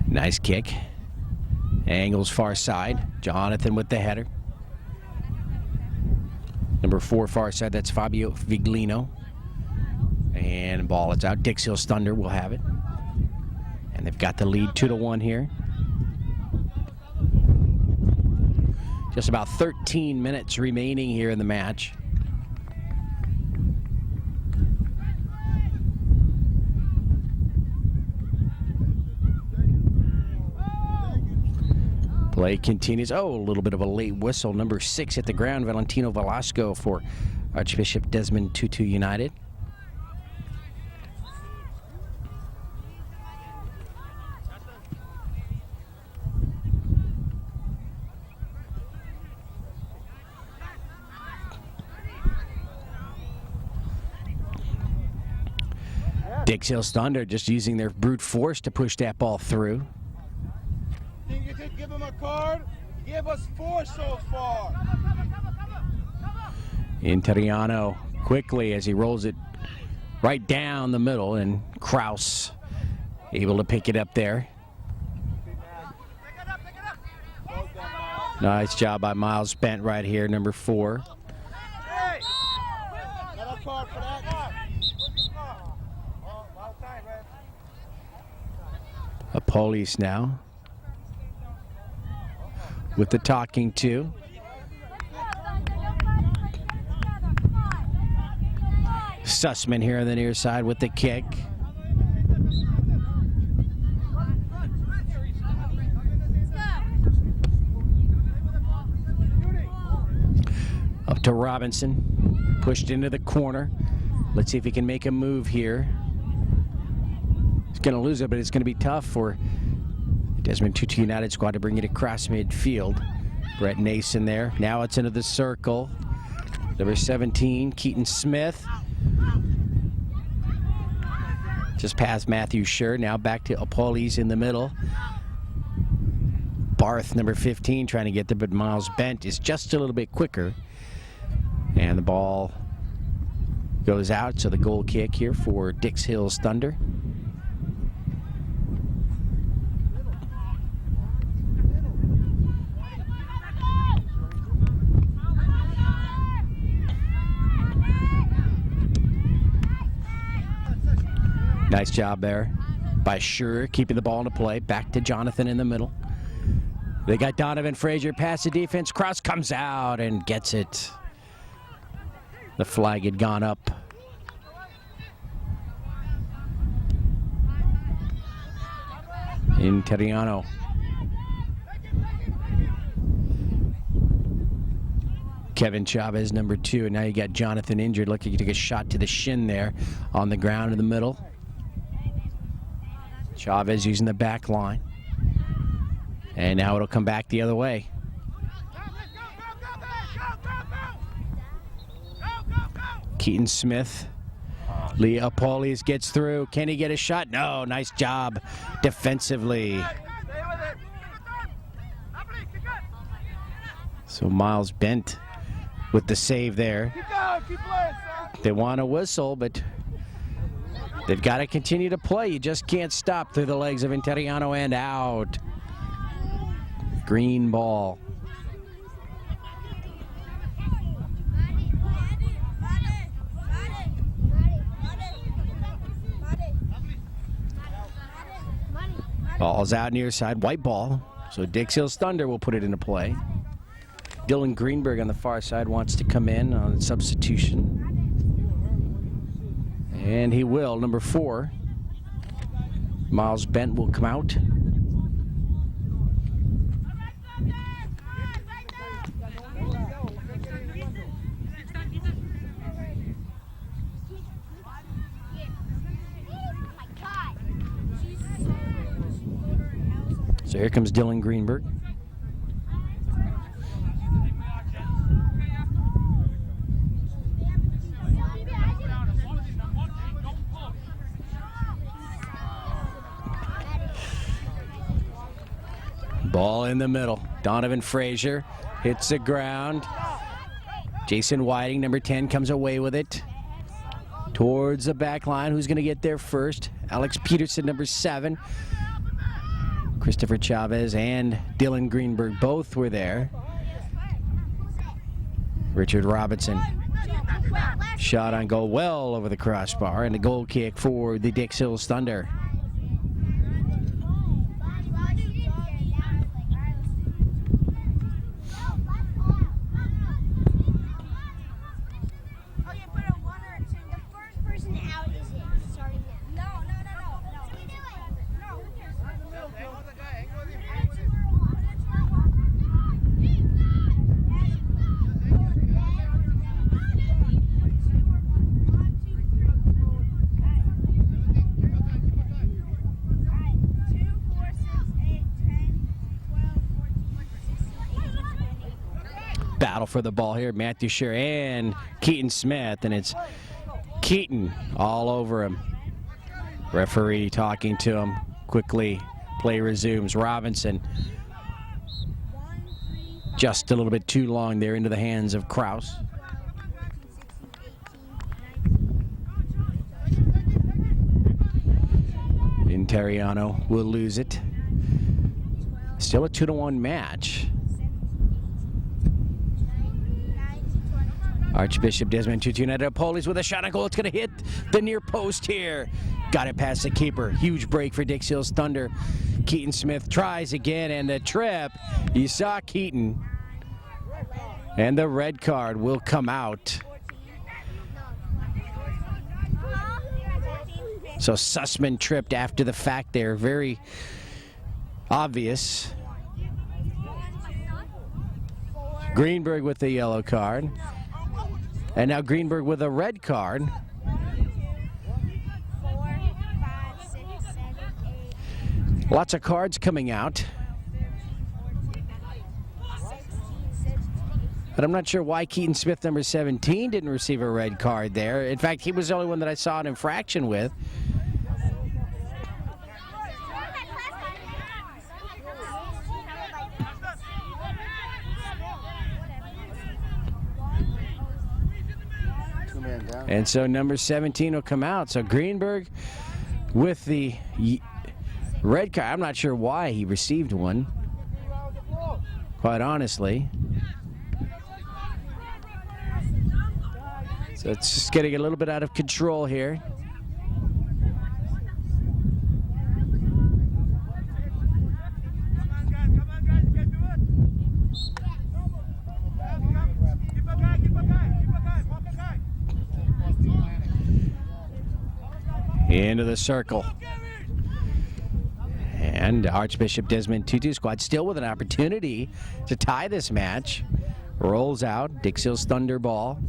Nice kick. Angles far side. Jonathan with the header. Number 4 far side, that's Fabio Viglino. And ball is out. Dix Hills Thunder will have it. And they've got the lead 2-1 here. Just about 13 minutes remaining here in the match. Play continues. Oh, a little bit of a late whistle. Number 6 at the ground, Valentino Velasco for Archbishop Desmond Tutu United. Dix Hills Thunder just using their brute force to push that ball through. Think you could give him a card? He gave us 4 so far. Interiano quickly as he rolls it right down the middle, and Kraus able to pick it up there. Nice job by Miles Bent right here, number 4. Hey! Got a card for that? A police now with the talking to. Sussman here on the near side with the kick. Up to Robinson, pushed into the corner. Let's see if he can make a move here. He's going to lose it, but it's going to be tough for Desmond Tutu United squad to bring it across midfield. Brett Nason there. Now it's into the circle. Number 17, Keaton Smith. Just past Matthew Schur. Now back to Apolis in the middle. Barth, number 15, trying to get there, but Miles Bent is just a little bit quicker. And the ball goes out, so the goal kick here for Dix Hills Thunder. Nice job there by Schur, keeping the ball into play. Back to Jonathan in the middle. They got Donovan Frazier past the defense. Cross comes out and gets it. The flag had gone up. Interiano. Kevin Chavez, number 2, and now you got Jonathan injured. Looking to take a shot to the shin there on the ground in the middle. Chavez using the back line. And now it'll come back the other way. Keaton Smith. Leah Paulies gets through. Can he get a shot? No, nice job defensively. So Miles Bent with the save there. Keep going, keep playing, son. They want a whistle, but they've got to continue to play. You just can't stop through the legs of Interiano and out. Green ball. Ball's out near side, white ball. So Dix Hills Thunder will put it into play. Dylan Greenberg on the far side wants to come in on substitution. And he will, number 4. Miles Bent will come out. So here comes Dylan Greenberg. Ball in the middle. Donovan Frazier hits the ground. Jason Whiting, number 10, comes away with it. Towards the back line. Who's going to get there first? Alex Peterson, number 7. Christopher Chavez and Dylan Greenberg both were there. Richard Robinson. Shot on goal well over the crossbar, and a goal kick for the Dix Hills Thunder. Battle for the ball here. Matthew Scher and Keaton Smith, and it's Keaton all over him. Referee talking to him. Quickly, play resumes. Robinson just a little bit too long there into the hands of Kraus. Interiano will lose it. Still a 2-1 match. Archbishop Desmond Tutu Poli's with a shot on goal. It's going to hit the near post here. Got it past the keeper. Huge break for Dix Hills Thunder. Keaton Smith tries again, and the trip. You saw Keaton. And the red card will come out. So Sussman tripped after the fact there. Very obvious. Greenberg with the yellow card. And now Greenberg with a red card. 4, 5, 6, 7, 8. Lots of cards coming out. But I'm not sure why Keaton Smith, number 17, didn't receive a red card there. In fact, he was the only one that I saw an infraction with. And so number 17 will come out. So Greenberg with the red card. I'm not sure why he received one, quite honestly. So it's just getting a little bit out of control here. Into the circle. And Archbishop Desmond Tutu squad still with an opportunity to tie this match. Rolls out. Dix Hills Thunder ball.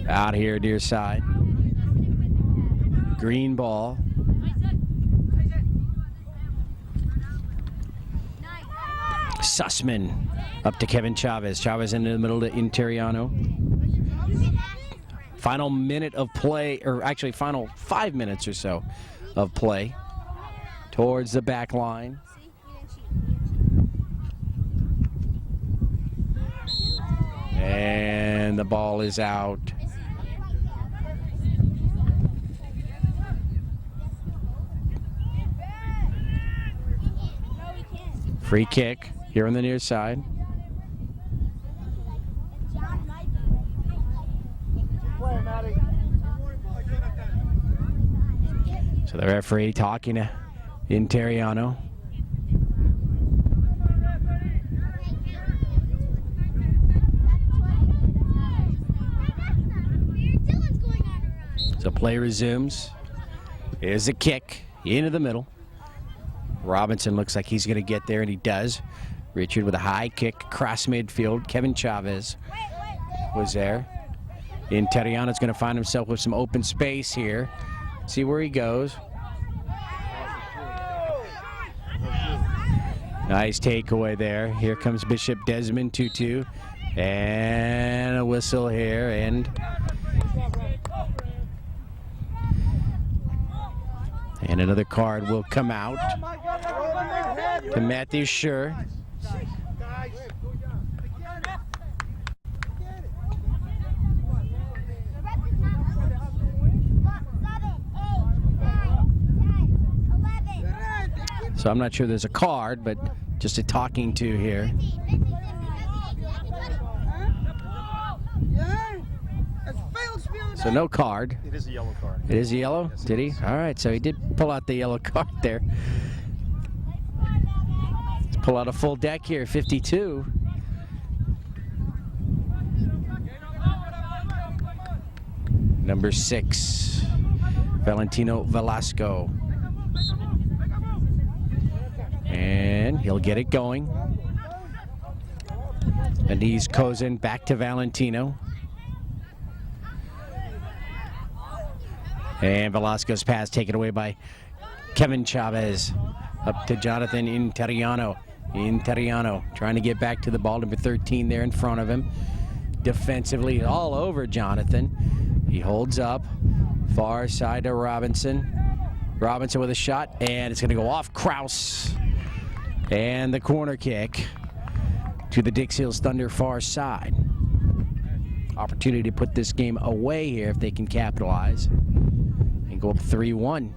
Out here near side. Green ball. Sussman up to Kevin Chavez. Chavez into the middle to Interiano. Final minute of play, or actually final 5 minutes or so of play. towards the back line. And the ball is out. Free kick here on the near side. So the referee talking to Interiano. So play resumes. Here's a kick into the middle. Robinson looks like he's going to get there, and he does. Richard with a high kick across midfield. Kevin Chavez was there. Interiano's going to find himself with some open space here. See where he goes. Nice takeaway there. Here comes Bishop Desmond, Tutu. And a whistle here. And another card will come out to Matthew Schur. So I'm not sure there's a card, but just a talking to here. So no card. It is a yellow card. It is a yellow? Yes, did he? All right, so he did pull out the yellow card there. Let's pull out a full deck here, 52. Number 6, Valentino Velasco. And he'll get it going. And he's Kozin back to Valentino. And Velasco's pass taken away by Kevin Chavez. Up to Jonathan Interiano. Interiano trying to get back to the ball. Number 13 there in front of him. Defensively all over Jonathan. He holds up. Far side to Robinson. Robinson with a shot. And it's going to go off Kraus. And the corner kick to the Dix Hills Thunder far side. Opportunity to put this game away here if they can capitalize and go up 3-1.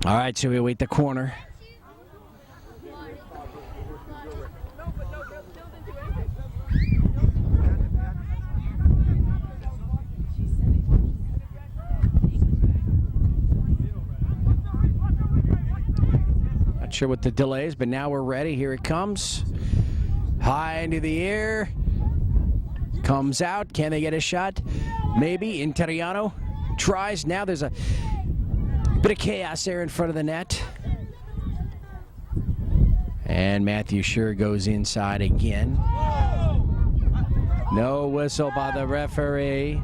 All right, so we await the corner. Not sure what the delay is, but now we're ready. Here it comes. High into the air. Comes out. Can they get a shot? Maybe. Interiano tries. Now there's a bit of chaos there in front of the net. And Matthew Schur goes inside again. No whistle by the referee.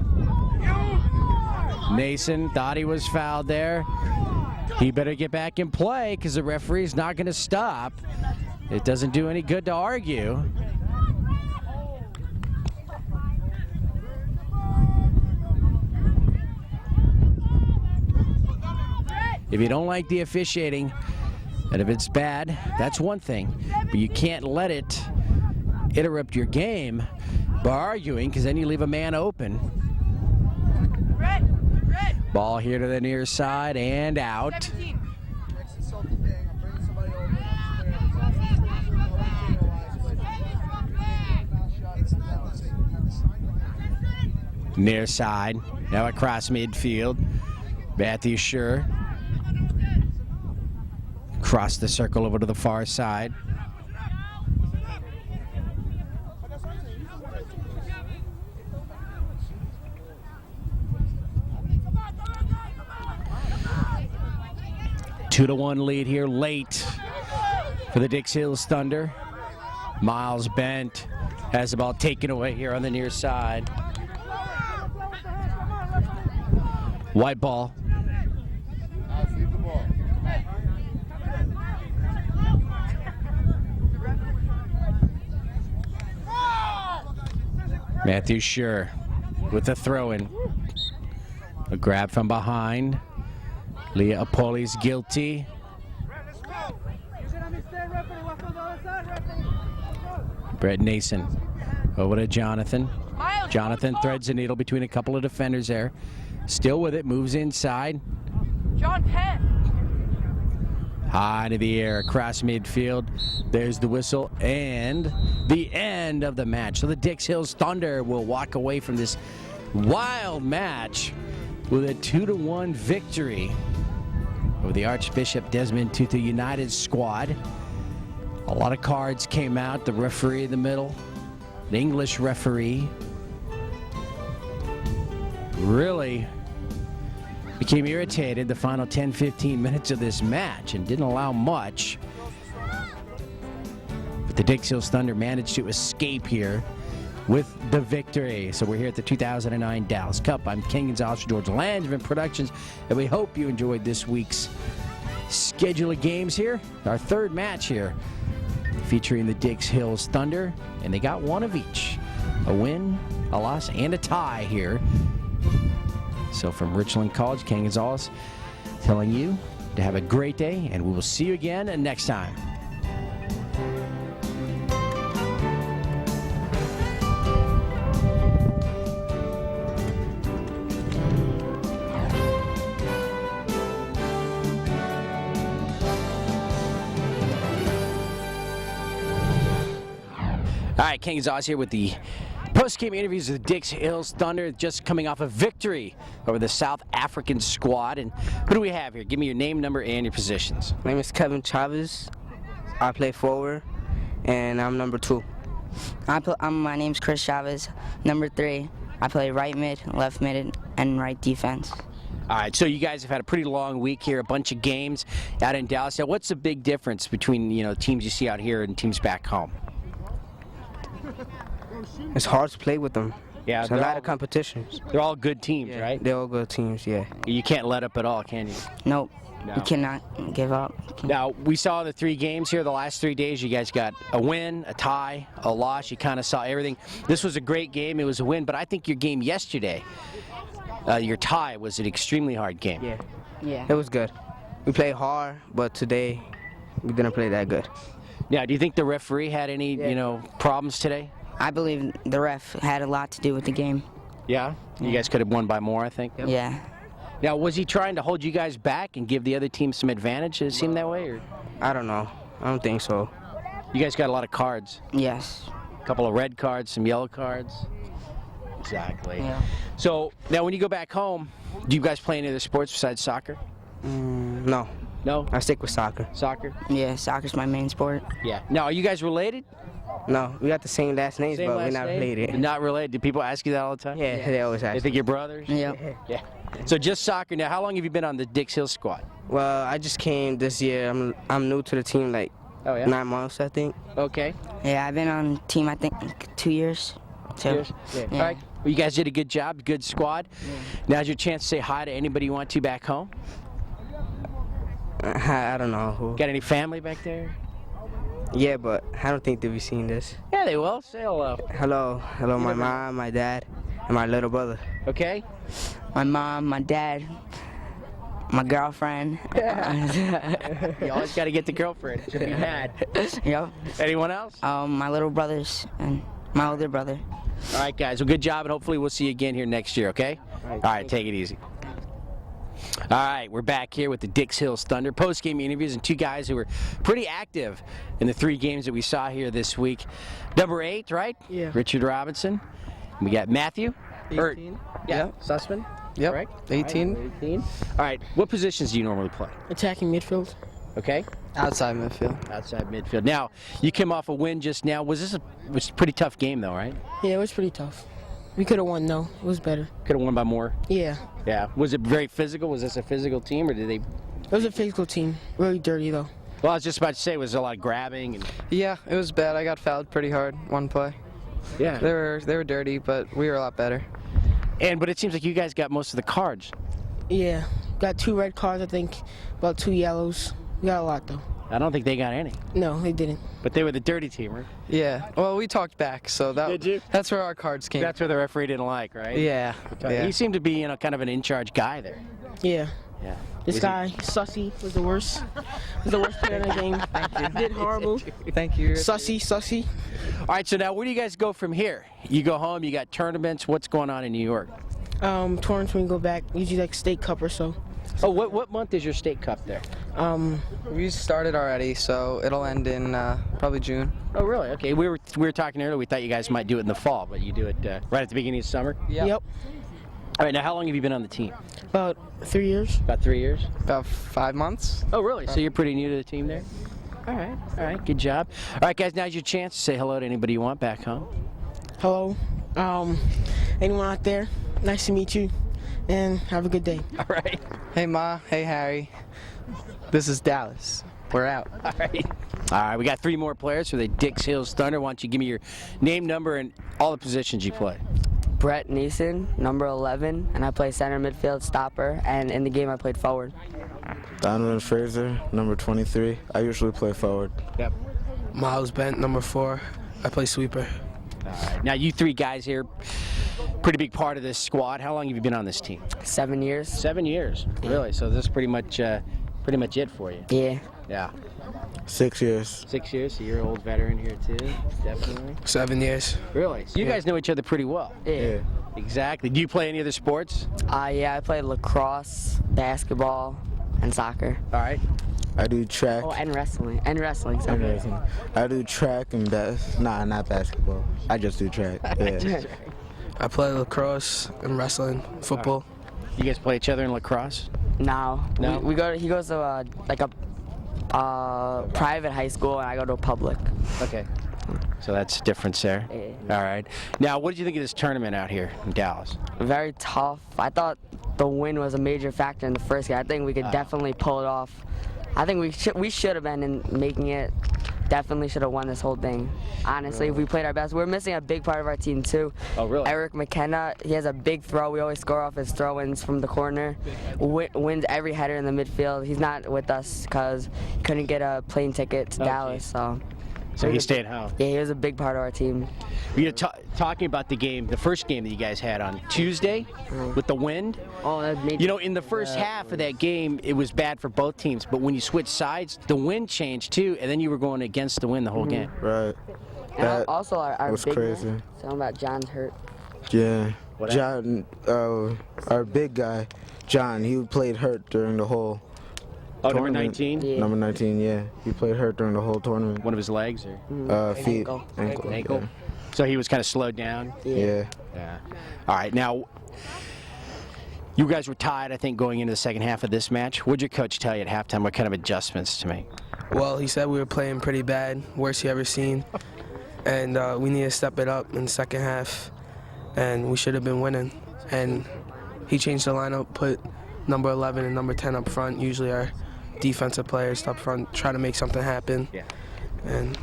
Mason thought he was fouled there. He better get back in play because the referee's not going to stop. It doesn't do any good to argue. If you don't like the officiating, and if it's bad, that's one thing. But you can't let it interrupt your game by arguing, because then you leave a man open. Ball here to the near side and out. Near side, now across midfield. Matthew Schur. Cross the circle over to the far side. Two to 1 lead here late for the Dix Hills Thunder. Miles Bent has the ball taken away here on the near side. White ball. Matthew Sure with the throw-in. A grab from behind. Leah Apoli's guilty. Brett Nason over to Jonathan. Jonathan threads the needle between a couple of defenders there. Still with it, moves inside. John Penn. High into the air, across midfield. There's the whistle and the end of the match. So the Dix Hills Thunder will walk away from this wild match with a 2-1 victory over the Archbishop Desmond Tutu United squad. A lot of cards came out. The referee in the middle, the English referee, really became irritated the final 10-15 minutes of this match and didn't allow much. But the Dix Hills Thunder managed to escape here with the victory. So we're here at the 2009 Dallas Cup. I'm King Gonzalez for George Landman Productions, and we hope you enjoyed this week's schedule of games here. Our third match here featuring the Dix Hills Thunder, and they got one of each. A win, a loss, and a tie here. So from Richland College, King Gonzalez telling you to have a great day, and we will see you again next time. All right, King Gonzalez here with the post-game interviews of the Dix Hills Thunder, just coming off a victory over the South African squad. And who do we have here? Give me your name, number, and your positions. My name is Kevin Chavez. I play forward, and I'm number 2. My name's Chris Chavez, number 3. I play right mid, left mid, and right defense. All right, so you guys have had a pretty long week here, a bunch of games out in Dallas. Now, what's the big difference between teams you see out here and teams back home? It's hard to play with them. Yeah, it's a lot of competitions. They're all good teams, right? They're all good teams, yeah. You can't let up at all, can you? Nope. No. You cannot give up. Now, we saw the 3 games here the last 3 days. You guys got a win, a tie, a loss. You kind of saw everything. This was a great game. It was a win, but I think your game yesterday, your tie, was an extremely hard game. Yeah. It was good. We played hard, but today we didn't play that good. Now, do you think the referee had any, problems today? I believe the ref had a lot to do with the game. Yeah? You guys could have won by more, I think. Yep. Yeah. Now, was he trying to hold you guys back and give the other team some advantage? Did it seem that way? Or? I don't know. I don't think so. You guys got a lot of cards. Yes. A couple of red cards, some yellow cards. Exactly. Yeah. So, now when you go back home, do you guys play any other sports besides soccer? No. No? I stick with soccer. Soccer? Yeah, soccer's my main sport. Yeah. Now, are you guys related? No, we got the same last names, Same but we're last not name? related. Not related. Do people ask you that all the time? Yeah, they always They ask. think you're brothers? Yeah. Yeah. So just soccer. Now, how long have you been on the Dix Hill squad? Well, I just came this year. I'm new to the team, like 9 months, I think. Okay. Yeah, I've been on team, I think, 2 years. 2 Years? Yeah. All right. Well, you guys did a good job, good squad. Now's your chance to say hi to anybody you want to back home. I don't know who. Got any family back there? Yeah, but I don't think they'll be seeing this. Yeah, they will. Say hello. Hello, my mom, my dad, and my little brother. Okay. My mom, my dad, my girlfriend. You always got to get the girlfriend. She'll be mad. Yep. Anyone else? My little brothers and my older brother. All right, guys. Well, good job, and hopefully we'll see you again here next year, okay? All right, take it easy. All right, we're back here with the Dix Hills Thunder post-game interviews and 2 guys who were pretty active in the 3 games that we saw here this week. Number 8, right? Yeah. Richard Robinson. We got Matthew. 18. Yeah. Sussman. Yep. Right? 18. All right, 18. All right. What positions do you normally play? Attacking midfield. Okay. Outside midfield. Outside midfield. Now, you came off a win just now. Was a pretty tough game, though, right? Yeah, it was pretty tough. We could have won, though. It was better. Could have won by more. Yeah. Yeah. Was it very physical? Was this a physical team, or did they? It was a physical team. Really dirty, though. Well, I was just about to say, was there a lot of grabbing and? Yeah, it was bad. I got fouled pretty hard one play. Yeah. They were dirty, but we were a lot better. But it seems like you guys got most of the cards. Yeah. Got 2 red cards, I think. About 2 yellows. We got a lot, though. I don't think they got any. No, they didn't. But they were the dirty team, right? Yeah. Well, we talked back, so Did you? that's where our cards came. That's where the referee didn't like, right? Yeah. He seemed to be, kind of an in-charge guy there. Yeah. Yeah. This guy, Sussy, was the worst. Was the worst player in the game. Did horrible. Thank you. Sussy. All right, so now where do you guys go from here? You go home, you got tournaments. What's going on in New York? Tournaments when we go back, usually like State Cup or so. Oh, what month is your state cup there? We started already, so it'll end in probably June. Oh, really? Okay. We were talking earlier. We thought you guys might do it in the fall, but you do it right at the beginning of summer. Yep. All right. Now, how long have you been on the team? About 3 years. About 3 years. About 5 months. Oh, really? So you're pretty new to the team there? All right. Good job. All right, guys. Now's your chance to say hello to anybody you want back home. Hello. Anyone out there? Nice to meet you. And have a good day. All right. Hey, Ma. Hey, Harry. This is Dallas. We're out. All right. All right. We got 3 more players for the Dix Hills Thunder. Why don't you give me your name, number, and all the positions you play? Brett Neeson, number 11, and I play center, midfield, stopper, and in the game I played forward. Donovan Fraser, number 23. I usually play forward. Yep. Miles Bent, number 4. I play sweeper. All right. Now, you 3 guys here, pretty big part of this squad. How long have you been on this team? 7 years. 7 years. Really? So this is pretty much it for you. Yeah. Yeah. 6 years. 6 years. So you're an old veteran here too. Definitely. 7 years. Really? So you guys know each other pretty well. Yeah. Exactly. Do you play any other sports? Yeah, I played lacrosse, basketball, and soccer. All right. I do track. Oh, and wrestling. And wrestling. and racing. I do track and not basketball. I just do track. Yeah. I play lacrosse and wrestling, football. You guys play each other in lacrosse? No. No? He goes to like a private high school, and I go to a public. Okay. So that's a difference there. Yeah. All right. Now, what did you think of this tournament out here in Dallas? Very tough. I thought the win was a major factor in the first game. I think we could definitely pull it off. I think we should have been in making it. Definitely should have won this whole thing. Honestly, if we played our best. We're missing a big part of our team too. Oh, really? Eric McKenna, he has a big throw. We always score off his throw-ins from the corner. Wins every header in the midfield. He's not with us because he couldn't get a plane ticket to Dallas. So he stayed home. Yeah, he was a big part of our team. Talking about the first game that you guys had on Tuesday with the wind. Oh, that made In the first half of that game, it was bad for both teams. But when you switched sides, the wind changed too, and then you were going against the wind the whole game. Right. And also our was big crazy. man, talking about John's hurt. Yeah. What John, our big guy, John, he played hurt during the whole Oh, number tournament. 19? Yeah. Number 19, yeah. He played hurt during the whole tournament. One of his legs? Or? Feet. Ankle. Ankle. So he was kind of slowed down? Yeah. Yeah. All right. Now, you guys were tied, I think, going into the second half of this match. What did your coach tell you at halftime? What kind of adjustments to make? Well, he said we were playing pretty bad, worst he ever seen. And we need to step it up in the second half. And we should have been winning. And he changed the lineup, put number 11 and number 10 up front. Usually our defensive players up front try to make something happen. Yeah. And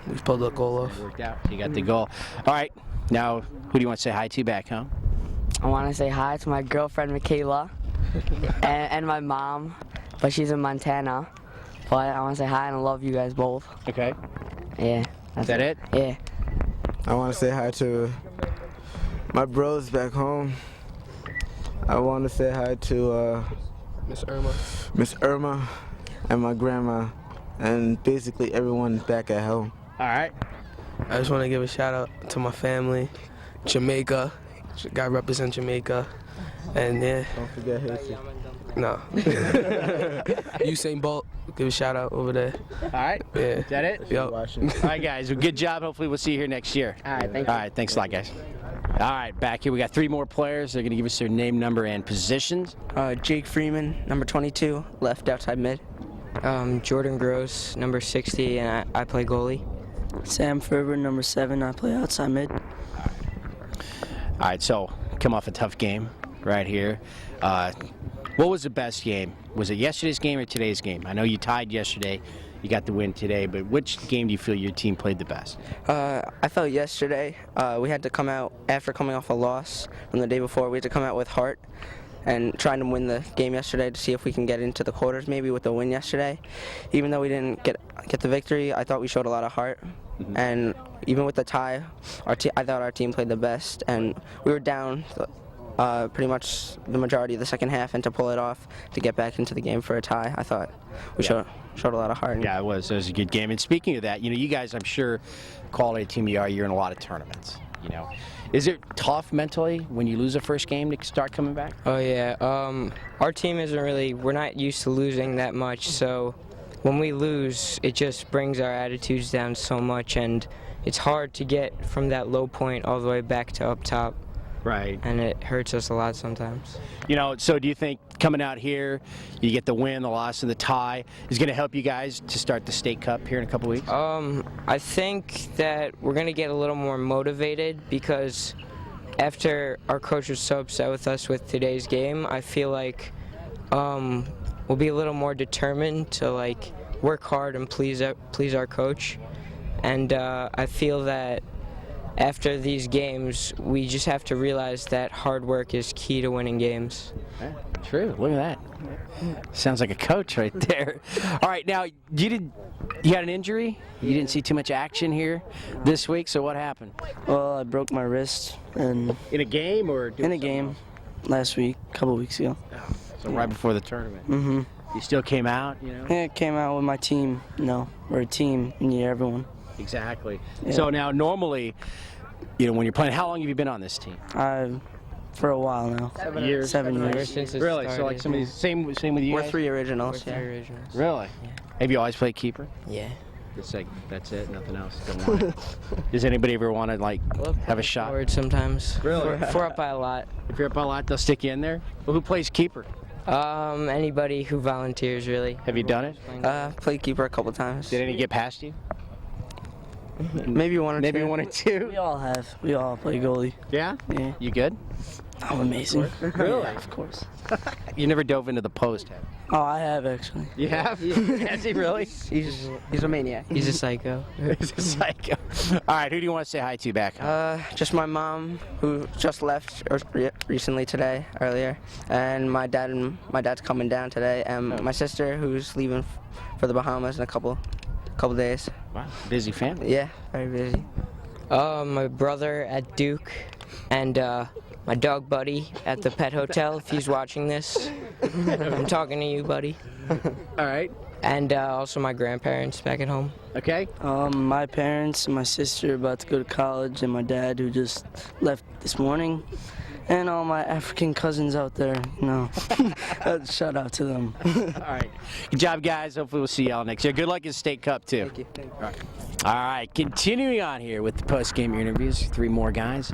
we pulled the goal off. Worked out. You got the goal. All right. Now, who do you want to say hi to back home? I want to say hi to my girlfriend Michaela and my mom, but she's in Montana. But I want to say hi and I love you guys both. Okay. Yeah. Is that it? Yeah. I want to say hi to my bros back home. I want to say hi to Miss Irma and my grandma and basically everyone back at home. All right. I just want to give a shout out to my family, Jamaica. Got to represent Jamaica. And yeah. Don't forget Haiti. No. Usain Bolt, give a shout out over there. All right. Yeah. Is that it? Yep. All right, guys. Well, good job. Hopefully, we'll see you here next year. All right, thank you. All right. Thanks a lot, guys. All right. Back here, we got 3 more players. They're going to give us their name, number, and positions. Jake Freeman, number 22, left outside mid. Jordan Gross, number 60, and I play goalie. Sam Ferber, number 7, I play outside mid. All right. So, come off a tough game right here. What was the best game? Was it yesterday's game or today's game? I know you tied yesterday. You got the win today, but which game do you feel your team played the best? I felt yesterday we had to come out, after coming off a loss from the day before, we had to come out with heart. and trying to win the game yesterday to see if we can get into the quarters maybe with the win yesterday. Even though we didn't get the victory, I thought we showed a lot of heart. And even with the tie, I thought our team played the best, and we were down pretty much the majority of the second half, and to pull it off to get back into the game for a tie, I thought we showed a lot of heart. Yeah, it was a good game. And speaking of that, you guys, I'm sure, quality team you are, you're in a lot of tournaments. Is it tough mentally when you lose a first game to start coming back? Oh yeah, our team we're not used to losing that much, so when we lose, it just brings our attitudes down so much, and it's hard to get from that low point all the way back to up top. Right. And it hurts us a lot sometimes. So do you think coming out here, you get the win, the loss, and the tie is going to help you guys to start the State Cup here in a couple weeks? I think that we're going to get a little more motivated, because after our coach was so upset with us with today's game, I feel like we'll be a little more determined to work hard and please our coach. And I feel that after these games, we just have to realize that hard work is key to winning games. True. Look at that. Sounds like a coach right there. All right, now you had an injury. You didn't see too much action here this week. So what happened? Well, I broke my wrist in a game or in a game last week, a couple weeks ago. So right before the tournament. Mm-hmm. You still came out, Yeah, came out with my team. We're a team. You need everyone. Exactly. Yeah. So now, normally, when you're playing, how long have you been on this team? For a while now. 7 years. 7 years. Ever since it Really? started. So some of these, same with you We're guys? 3 originals. We're 3 originals. Really? Yeah. Have you always played keeper? Yeah. That's it. Nothing else. Don't want it. Does anybody ever want to have a shot? Forward sometimes. Really? We're up by a lot. If you're up by a lot, they'll stick you in there. Well, who plays keeper? Anybody who volunteers, really. Have you done it? Played keeper a couple times. Did any get past you? Maybe one or two. Maybe one or two. We all have. We all play goalie. Yeah? Yeah. You good? I'm amazing. Really? Yeah, of course. You never dove into the post, have you? Oh, I have actually. You have? Has he really? He's a maniac. He's a psycho. He's a psycho. All right, who do you want to say hi to back home? Just my mom, who just left recently earlier, and my dad's coming down today, and my sister, who's leaving for the Bahamas in a couple days. Wow, busy family. Yeah, very busy. My brother at Duke, and my dog Buddy at the pet hotel. If he's watching this, I'm talking to you, Buddy. All right. And also my grandparents back at home. Okay. My parents and my sister about to go to college, and my dad who just left this morning, and all my African cousins out there. Shout out to them. All right. Good job, guys. Hopefully we'll see y'all next year. Good luck in State Cup, too. Thank you. All right. Continuing on here with the post-game interviews. 3 more guys.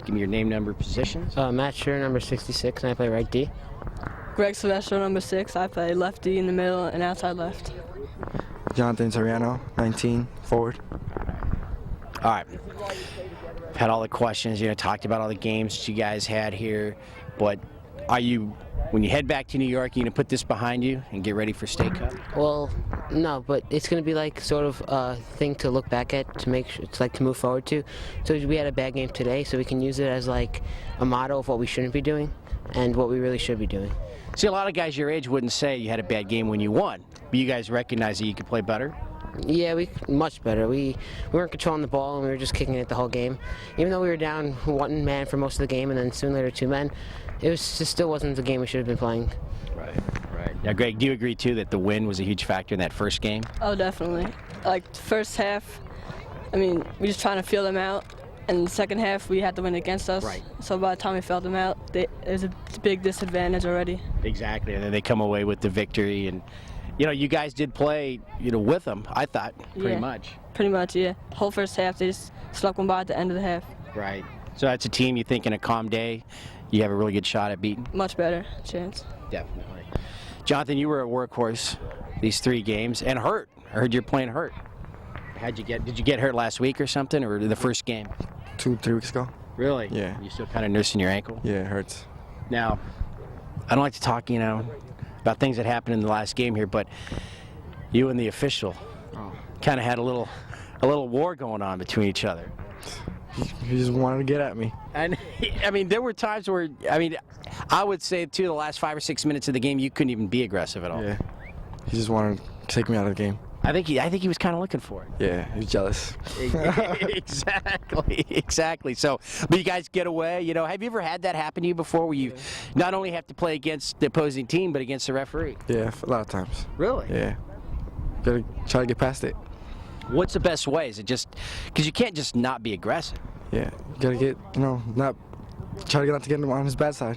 Give me your name, number, positions. Matt Shearer, number 66, and I play right D. Greg Silvestro, number 6. I play left D in the middle and outside left. Jonathan Soriano, 19, forward. All right. Had all the questions, talked about all the games that you guys had here, but when you head back to New York, you going to put this behind you and get ready for State Cup? Well, no, but it's going to be sort of a thing to look back at, to make sure, it's to move forward to. So we had a bad game today, so we can use it as a motto of what we shouldn't be doing and what we really should be doing. See, a lot of guys your age wouldn't say you had a bad game when you won, but you guys recognize that you could play better? Yeah, much better. We weren't controlling the ball, and we were just kicking it the whole game. Even though we were down 1 man for most of the game, and then soon later 2 men, it still wasn't the game we should have been playing. Right. Now, Greg, do you agree, too, that the win was a huge factor in that first game? Oh, definitely. The first half, we just trying to feel them out. And the second half, we had to win against us. Right. So by the time we felt them out, it was a big disadvantage already. Exactly, and then they come away with the victory. And, you guys did play, with them, I thought, pretty much. Pretty much, yeah. Whole first half, they just slugged one by at the end of the half. Right. So that's a team you think in a calm day, you have a really good shot at beating? Much better chance. Definitely. Jonathan, you were a workhorse these 3 games and hurt. I heard you're playing hurt. Did you get hurt last week or something, or the first game? 2-3 weeks ago. Really? Yeah. You still kind of nursing your ankle? Yeah, it hurts. Now, I don't like to talk, about things that happened in the last game here, but you and the official kind of had a little war going on between each other. He just wanted to get at me. And there were times where, I would say, too, the last 5 or 6 minutes of the game, you couldn't even be aggressive at all. Yeah. He just wanted to take me out of the game. I think he was kind of looking for it. Yeah, he was jealous. Exactly. So, but you guys get away. You know, have you ever had that happen to you before, where you not only have to play against the opposing team, but against the referee? Yeah, a lot of times. Really? Yeah. Gotta try to get past it. What's the best way? Is it just because you can't just not be aggressive? Yeah, you gotta get, not try to not to get him on his bad side.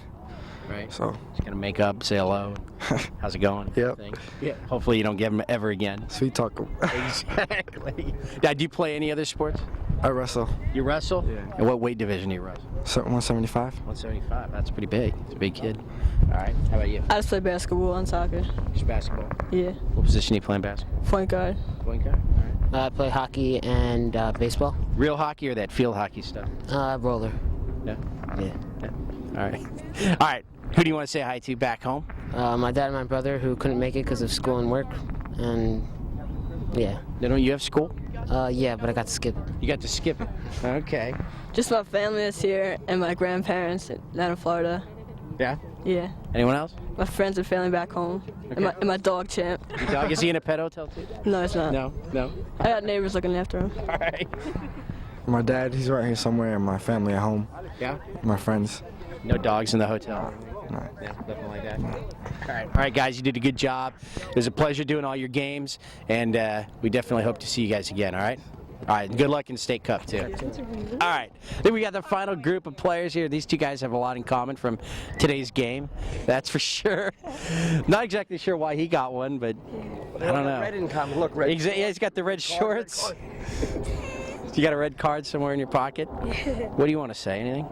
Right. So. Just gonna make up, say hello. How's it going? Yep. Yeah. Hopefully you don't get him ever again. Sweet talk. Exactly. Now, do you play any other sports? I wrestle. You wrestle? Yeah. And what weight division do you wrestle? 175. 175. That's pretty big. It's a big kid. All right. How about you? I just play basketball and soccer. Just basketball. Yeah. What position do you play in basketball? Point guard. Point guard. All right. I play hockey and baseball. Real hockey or that field hockey stuff? Roller. Yeah. Yeah. All right. All right. Who do you want to say hi to back home? My dad and my brother, who couldn't make it because of school and work, and yeah. Don't you have school? Yeah, but I got to skip it. You got to skip it. Okay. Just my family that's here and my grandparents down in Florida. Yeah. Yeah. Anyone else? My friends and family back home. Okay. And my dog Champ. Your dog, is he in a pet hotel too? No, it's not. No. I got neighbors looking after him. All right. My dad, he's right here somewhere, and my family at home. Yeah. My friends. No dogs in the hotel. No. Yeah, nothing like that. All right, guys, you did a good job. It was a pleasure doing all your games, and we definitely hope to see you guys again. All right. All right, good luck in the state cup too. All right, then we got the final group of players here. These two guys have a lot in common from today's game, that's for sure. Not exactly sure why he got one, but I don't know. Red in common. Look, red. Yeah, he's got the red shorts. You got a red card somewhere in your pocket. What do you want to say? Anything?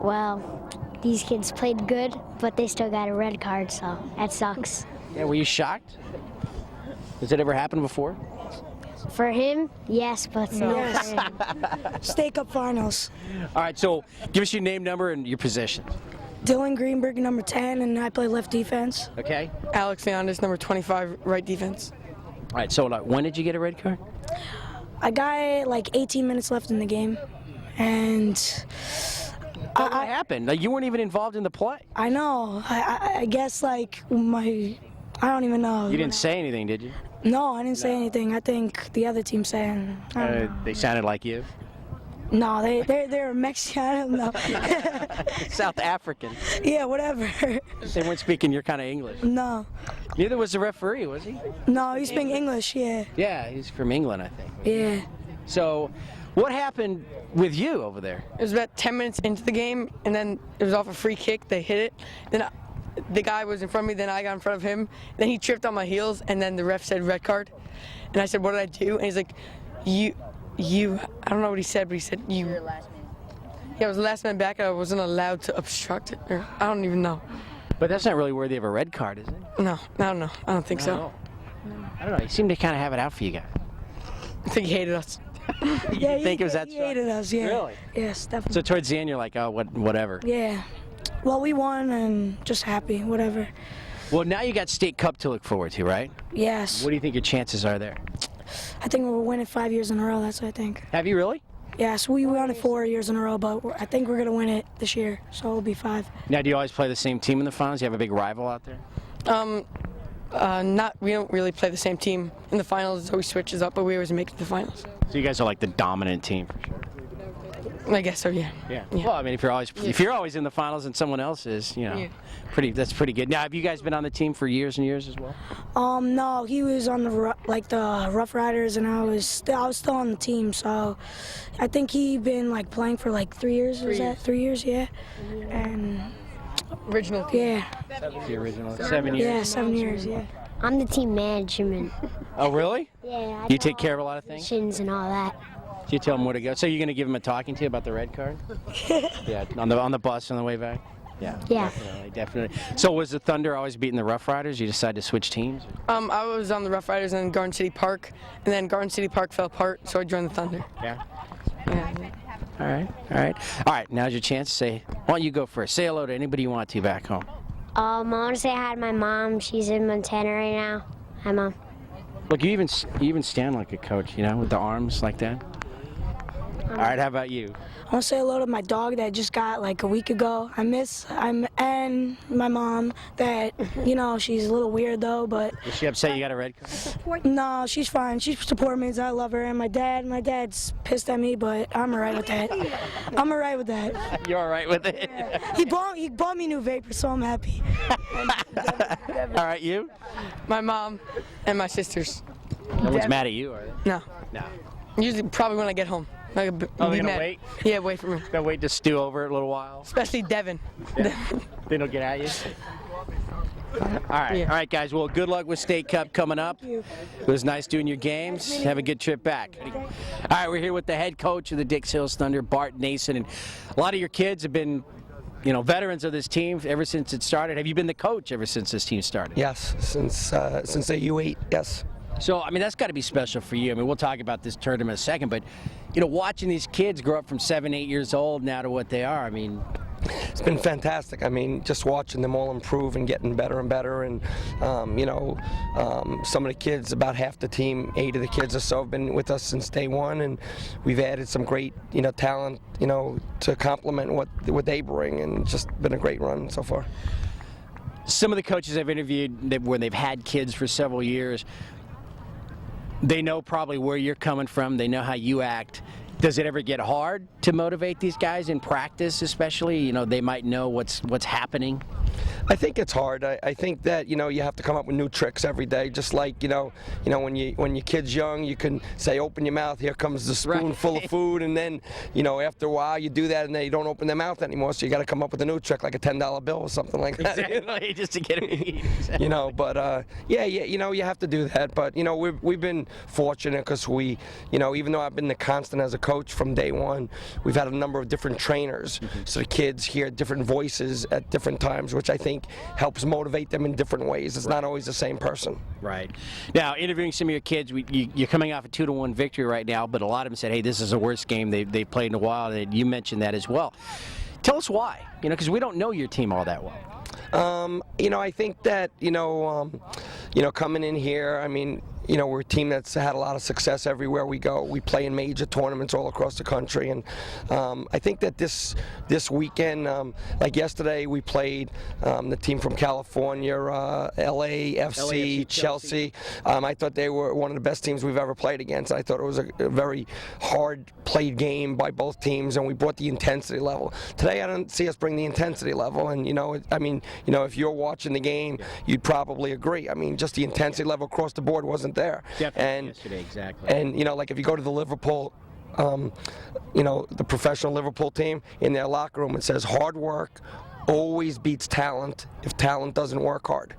Well, these kids played good, but they still got a red card, so that sucks. Yeah, were you shocked? Has it ever happened before? For him, yes, but no. Yes. State Cup Finals. All right, so give us your name, number, and your position. Dylan Greenberg, number 10, and I play left defense. Okay. Alex Leondis, number 25, right defense. All right, so when did you get a red card? I got like 18 minutes left in the game, and what happened? Like, you weren't even involved in the play. I know. I guess like I don't even know. You didn't say anything, did you? No, I didn't say anything. I think the other team saying. They sounded like you. No, they're Mexican. I don't know. South African. Yeah, whatever. They weren't speaking your kind of English. No. Neither was the referee, was he? No, he's speaking English. Yeah. Yeah, he's from England, I think. Yeah. So, what happened with you over there? It was about 10 minutes into the game, and then it was off a free kick. They hit it. Then the guy was in front of me, then I got in front of him. Then he tripped on my heels, and then the ref said red card. And I said, what did I do? And he's like, you, I don't know what he said, but he said, you. You're the last man. Yeah, I was the last man back, and I wasn't allowed to obstruct it. Or, I don't even know. But that's not really worthy of a red card, is it? No, I don't know. I don't think so. I don't know. You seem to kind of have it out for you guys. I think he hated us. Yeah, you think it was that he hated us, yeah. Really? Yes, definitely. So towards the end, you're like, oh, whatever. Yeah. Well, we won and just happy, whatever. Well, now you got State Cup to look forward to, right? Yes. What do you think your chances are there? I think we'll win it 5 years in a row, that's what I think. Have you really? Yes, we won it 4 years in a row, but I think we're going to win it this year, so it'll be 5. Now, do you always play the same team in the finals? You have a big rival out there? We don't really play the same team in the finals. It always switches up, but we always make it to the finals. So you guys are like the dominant team for sure. I guess so, yeah. Yeah. Well, I mean, if you're always in the finals and someone else is, that's pretty good. Now, have you guys been on the team for years and years as well? No, he was on the Rough Riders, and I was still on the team. So, I think he been like playing for like 3 years. Was that 3 years? Yeah. And original team. Yeah. The original. 7 years. Yeah, 7 years. Yeah. I'm the team management. Oh, really? Yeah. You take care of a lot of things? And all that. You tell them where to go. So you're going to give them a talking to about the red card? Yeah, on the bus on the way back? Yeah. Yeah. Definitely. So was the Thunder always beating the Rough Riders? You decided to switch teams? I was on the Rough Riders and Garden City Park, and then Garden City Park fell apart, so I joined the Thunder. Yeah. All right, now's your chance to say, why don't you go first? Say hello to anybody you want to back home. I want to say hi to my mom. She's in Montana right now. Hi, Mom. Look, you even stand like a coach, with the arms like that. All right, how about you? I want to say hello to my dog that just got like a week ago. And my mom that, you know, she's a little weird though, but. Is she upset you got a red card? No, she's fine. She supports me. I love her. And my dad's pissed at me, but I'm all right with that. I'm all right with that. You're all right with it? Yeah. He bought me new vapor, so I'm happy. All right, you? My mom and my sisters. No one's mad at you, are they? No. No. Usually, probably when I get home. Oh, they're gonna wait? Yeah, wait for me. They'll wait to stew over it a little while? Especially Devin. Yeah. They don't get at you? All right, Yeah. All right, guys. Well, good luck with State Cup coming up. It was nice doing your games. Have a good trip back. All right, we're here with the head coach of the Dix Hills Thunder, Bart Nason, and a lot of your kids have been, you know, veterans of this team ever since it started. Have you been the coach ever since this team started? Yes, since the U8. Yes. So, I mean, that's got to be special for you. I mean, we'll talk about this tournament in a second, but, you know, watching these kids grow up from 7, 8 years old now to what they are, I mean. It's been fantastic. I mean, just watching them all improve and getting better and better. And, you know, some of the kids, about half the team, 8 of the kids or so, have been with us since day one. And we've added some great, you know, talent, you know, to complement what they bring. And just been a great run so far. Some of the coaches I've interviewed when they've had kids for several years, they know probably where you're coming from. They know how you act. Does it ever get hard to motivate these guys in practice, especially? You know, they might know what's happening. I think it's hard. I think that, you know, you have to come up with new tricks every day. Just like, you know when your kid's young, you can say, open your mouth, here comes the spoonful of food, and then, you know, after a while you do that and they don't open their mouth anymore, so you got to come up with a new trick, like a $10 bill or something like that. Exactly, just to get them to eat. You know, but yeah, you know, you have to do that. But, you know, we've been fortunate because we, you know, even though I've been the constant as a coach from day one, we've had a number of different trainers, so the kids hear different voices at different times, which I think helps motivate them in different ways. It's not always the same person. Right. Now, interviewing some of your kids, you're coming off a 2-1 victory right now, but a lot of them said, hey, this is the worst game they've played in a while, and you mentioned that as well. Tell us why, you know, because we don't know your team all that well. You know, I think that, you know, coming in here, I mean, you know, we're a team that's had a lot of success everywhere we go. We play in major tournaments all across the country, and I think that this weekend, like yesterday, we played the team from California, LAFC, Chelsea. I thought they were one of the best teams we've ever played against. I thought it was a very hard played game by both teams, and we brought the intensity level. Today, I don't see us bring the intensity level, and, you know, I mean, you know, if you're watching the game, you'd probably agree. I mean, just the intensity level across the board wasn't there. Definitely yesterday, exactly. And, you know, like if you go to the Liverpool, you know, the professional Liverpool team, in their locker room it says hard work always beats talent if talent doesn't work hard.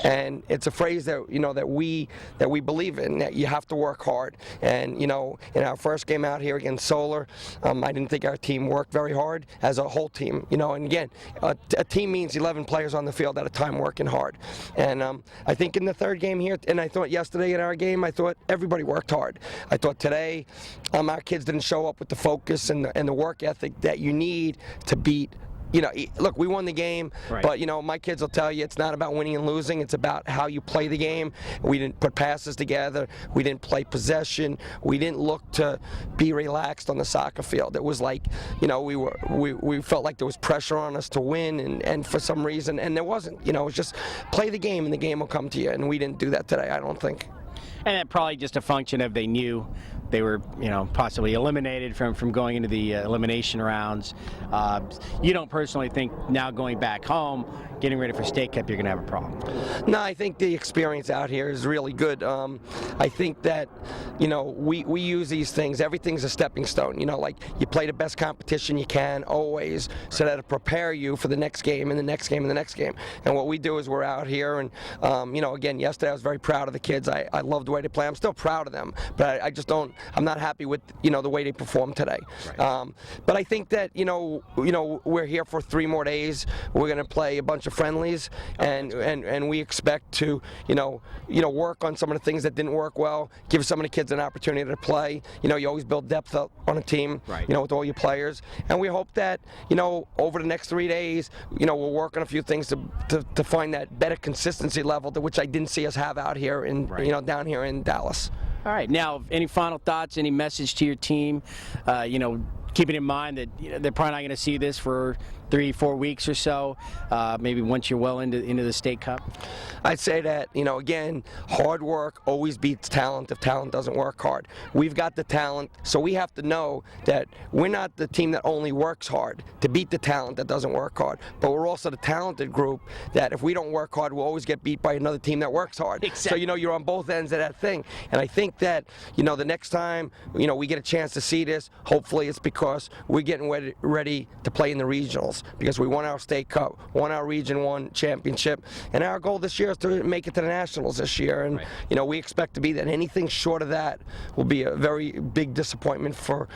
And it's a phrase that, you know, that we believe in, that you have to work hard. And, you know, in our first game out here against Solar, I didn't think our team worked very hard as a whole team, you know. And again, a team means 11 players on the field at a time working hard. And I think in the third game here, and I thought yesterday in our game, I thought everybody worked hard. I thought today our kids didn't show up with the focus and the work ethic that you need to beat. You know, look, we won the game, but, you know, my kids will tell you it's not about winning and losing. It's about how you play the game. We didn't put passes together. We didn't play possession. We didn't look to be relaxed on the soccer field. It was like, you know, we felt like there was pressure on us to win, and for some reason, and there wasn't. You know, it was just play the game, and the game will come to you, and we didn't do that today, I don't think. And that probably just a function of they knew they were, you know, possibly eliminated from going into the elimination rounds. You don't personally think now going back home, getting ready for State Cup, you're going to have a problem? No, I think the experience out here is really good. I think that, you know, we use these things. Everything's a stepping stone. You know, like you play the best competition you can always, so that it'll prepare you for the next game and the next game and the next game. And what we do is we're out here, and, you know, again, yesterday I was very proud of the kids. I love the way they play. I'm still proud of them, but I just don't. I'm not happy with, you know, the way they performed today. But I think that, you know, we're here for 3 more days. We're going to play a bunch of friendlies, and we expect to, you know, work on some of the things that didn't work well. Give some of the kids an opportunity to play. You know, you always build depth up on a team. You know, with all your players, and we hope that, you know, over the next 3 days, you know, we'll work on a few things to find that better consistency level, to which I didn't see us have out here in, you know, down here in Dallas. All right. Now, any final thoughts, any message to your team? Keeping in mind that they're probably not going to see this for 3-4 weeks or so, maybe once you're well into the state cup? I'd say that, again, hard work always beats talent if talent doesn't work hard. We've got the talent, so we have to know that we're not the team that only works hard to beat the talent that doesn't work hard, but we're also the talented group that if we don't work hard, we'll always get beat by another team that works hard. Exactly. So, you're on both ends of that thing. And I think that, the next time, we get a chance to see this, hopefully it's because we're getting ready to play in the regionals, because we won our state cup, won our Region 1 championship, and our goal this year is to make it to the nationals this year. And we expect to be that. Anything short of that will be a very big disappointment for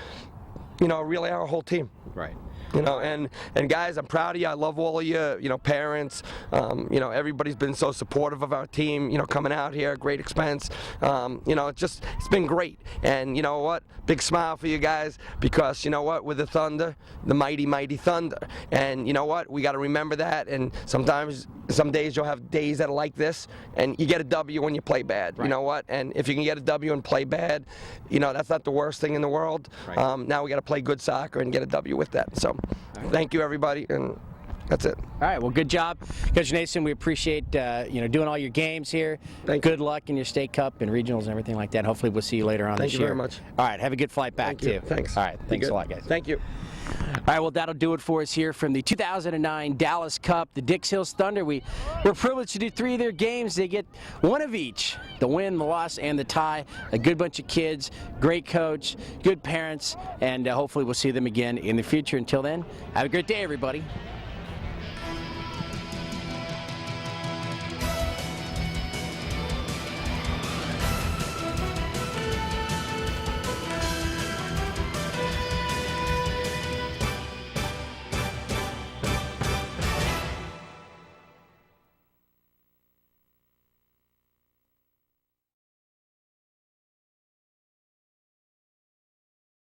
really our whole team. Right. And guys, I'm proud of you. I love all of you, parents. Everybody's been so supportive of our team, coming out here, great expense. It's been great. And you know what? Big smile for you guys, because you know what? We're the Thunder, the mighty, mighty Thunder. And you know what? We got to remember that. And sometimes, some days you'll have days that are like this, and you get a W when you play bad. Right. You know what? And if you can get a W and play bad, that's not the worst thing in the world. Right. Now we got to play good soccer and get a W with that. So, thank you, everybody, and that's it. All right. Well, good job, Coach Nason. We appreciate doing all your games here. Good luck in your state cup and regionals and everything like that. Hopefully, we'll see you later on this year. Thank you very much. All right. Have a good flight back too. Thanks. All right. Thanks a lot, guys. Thank you. All right, well, that'll do it for us here from the 2009 Dallas Cup, the Dix Hills Thunder. We're privileged to do 3 of their games. They get 1 of each, the win, the loss, and the tie. A good bunch of kids, great coach, good parents, and hopefully we'll see them again in the future. Until then, have a great day, everybody.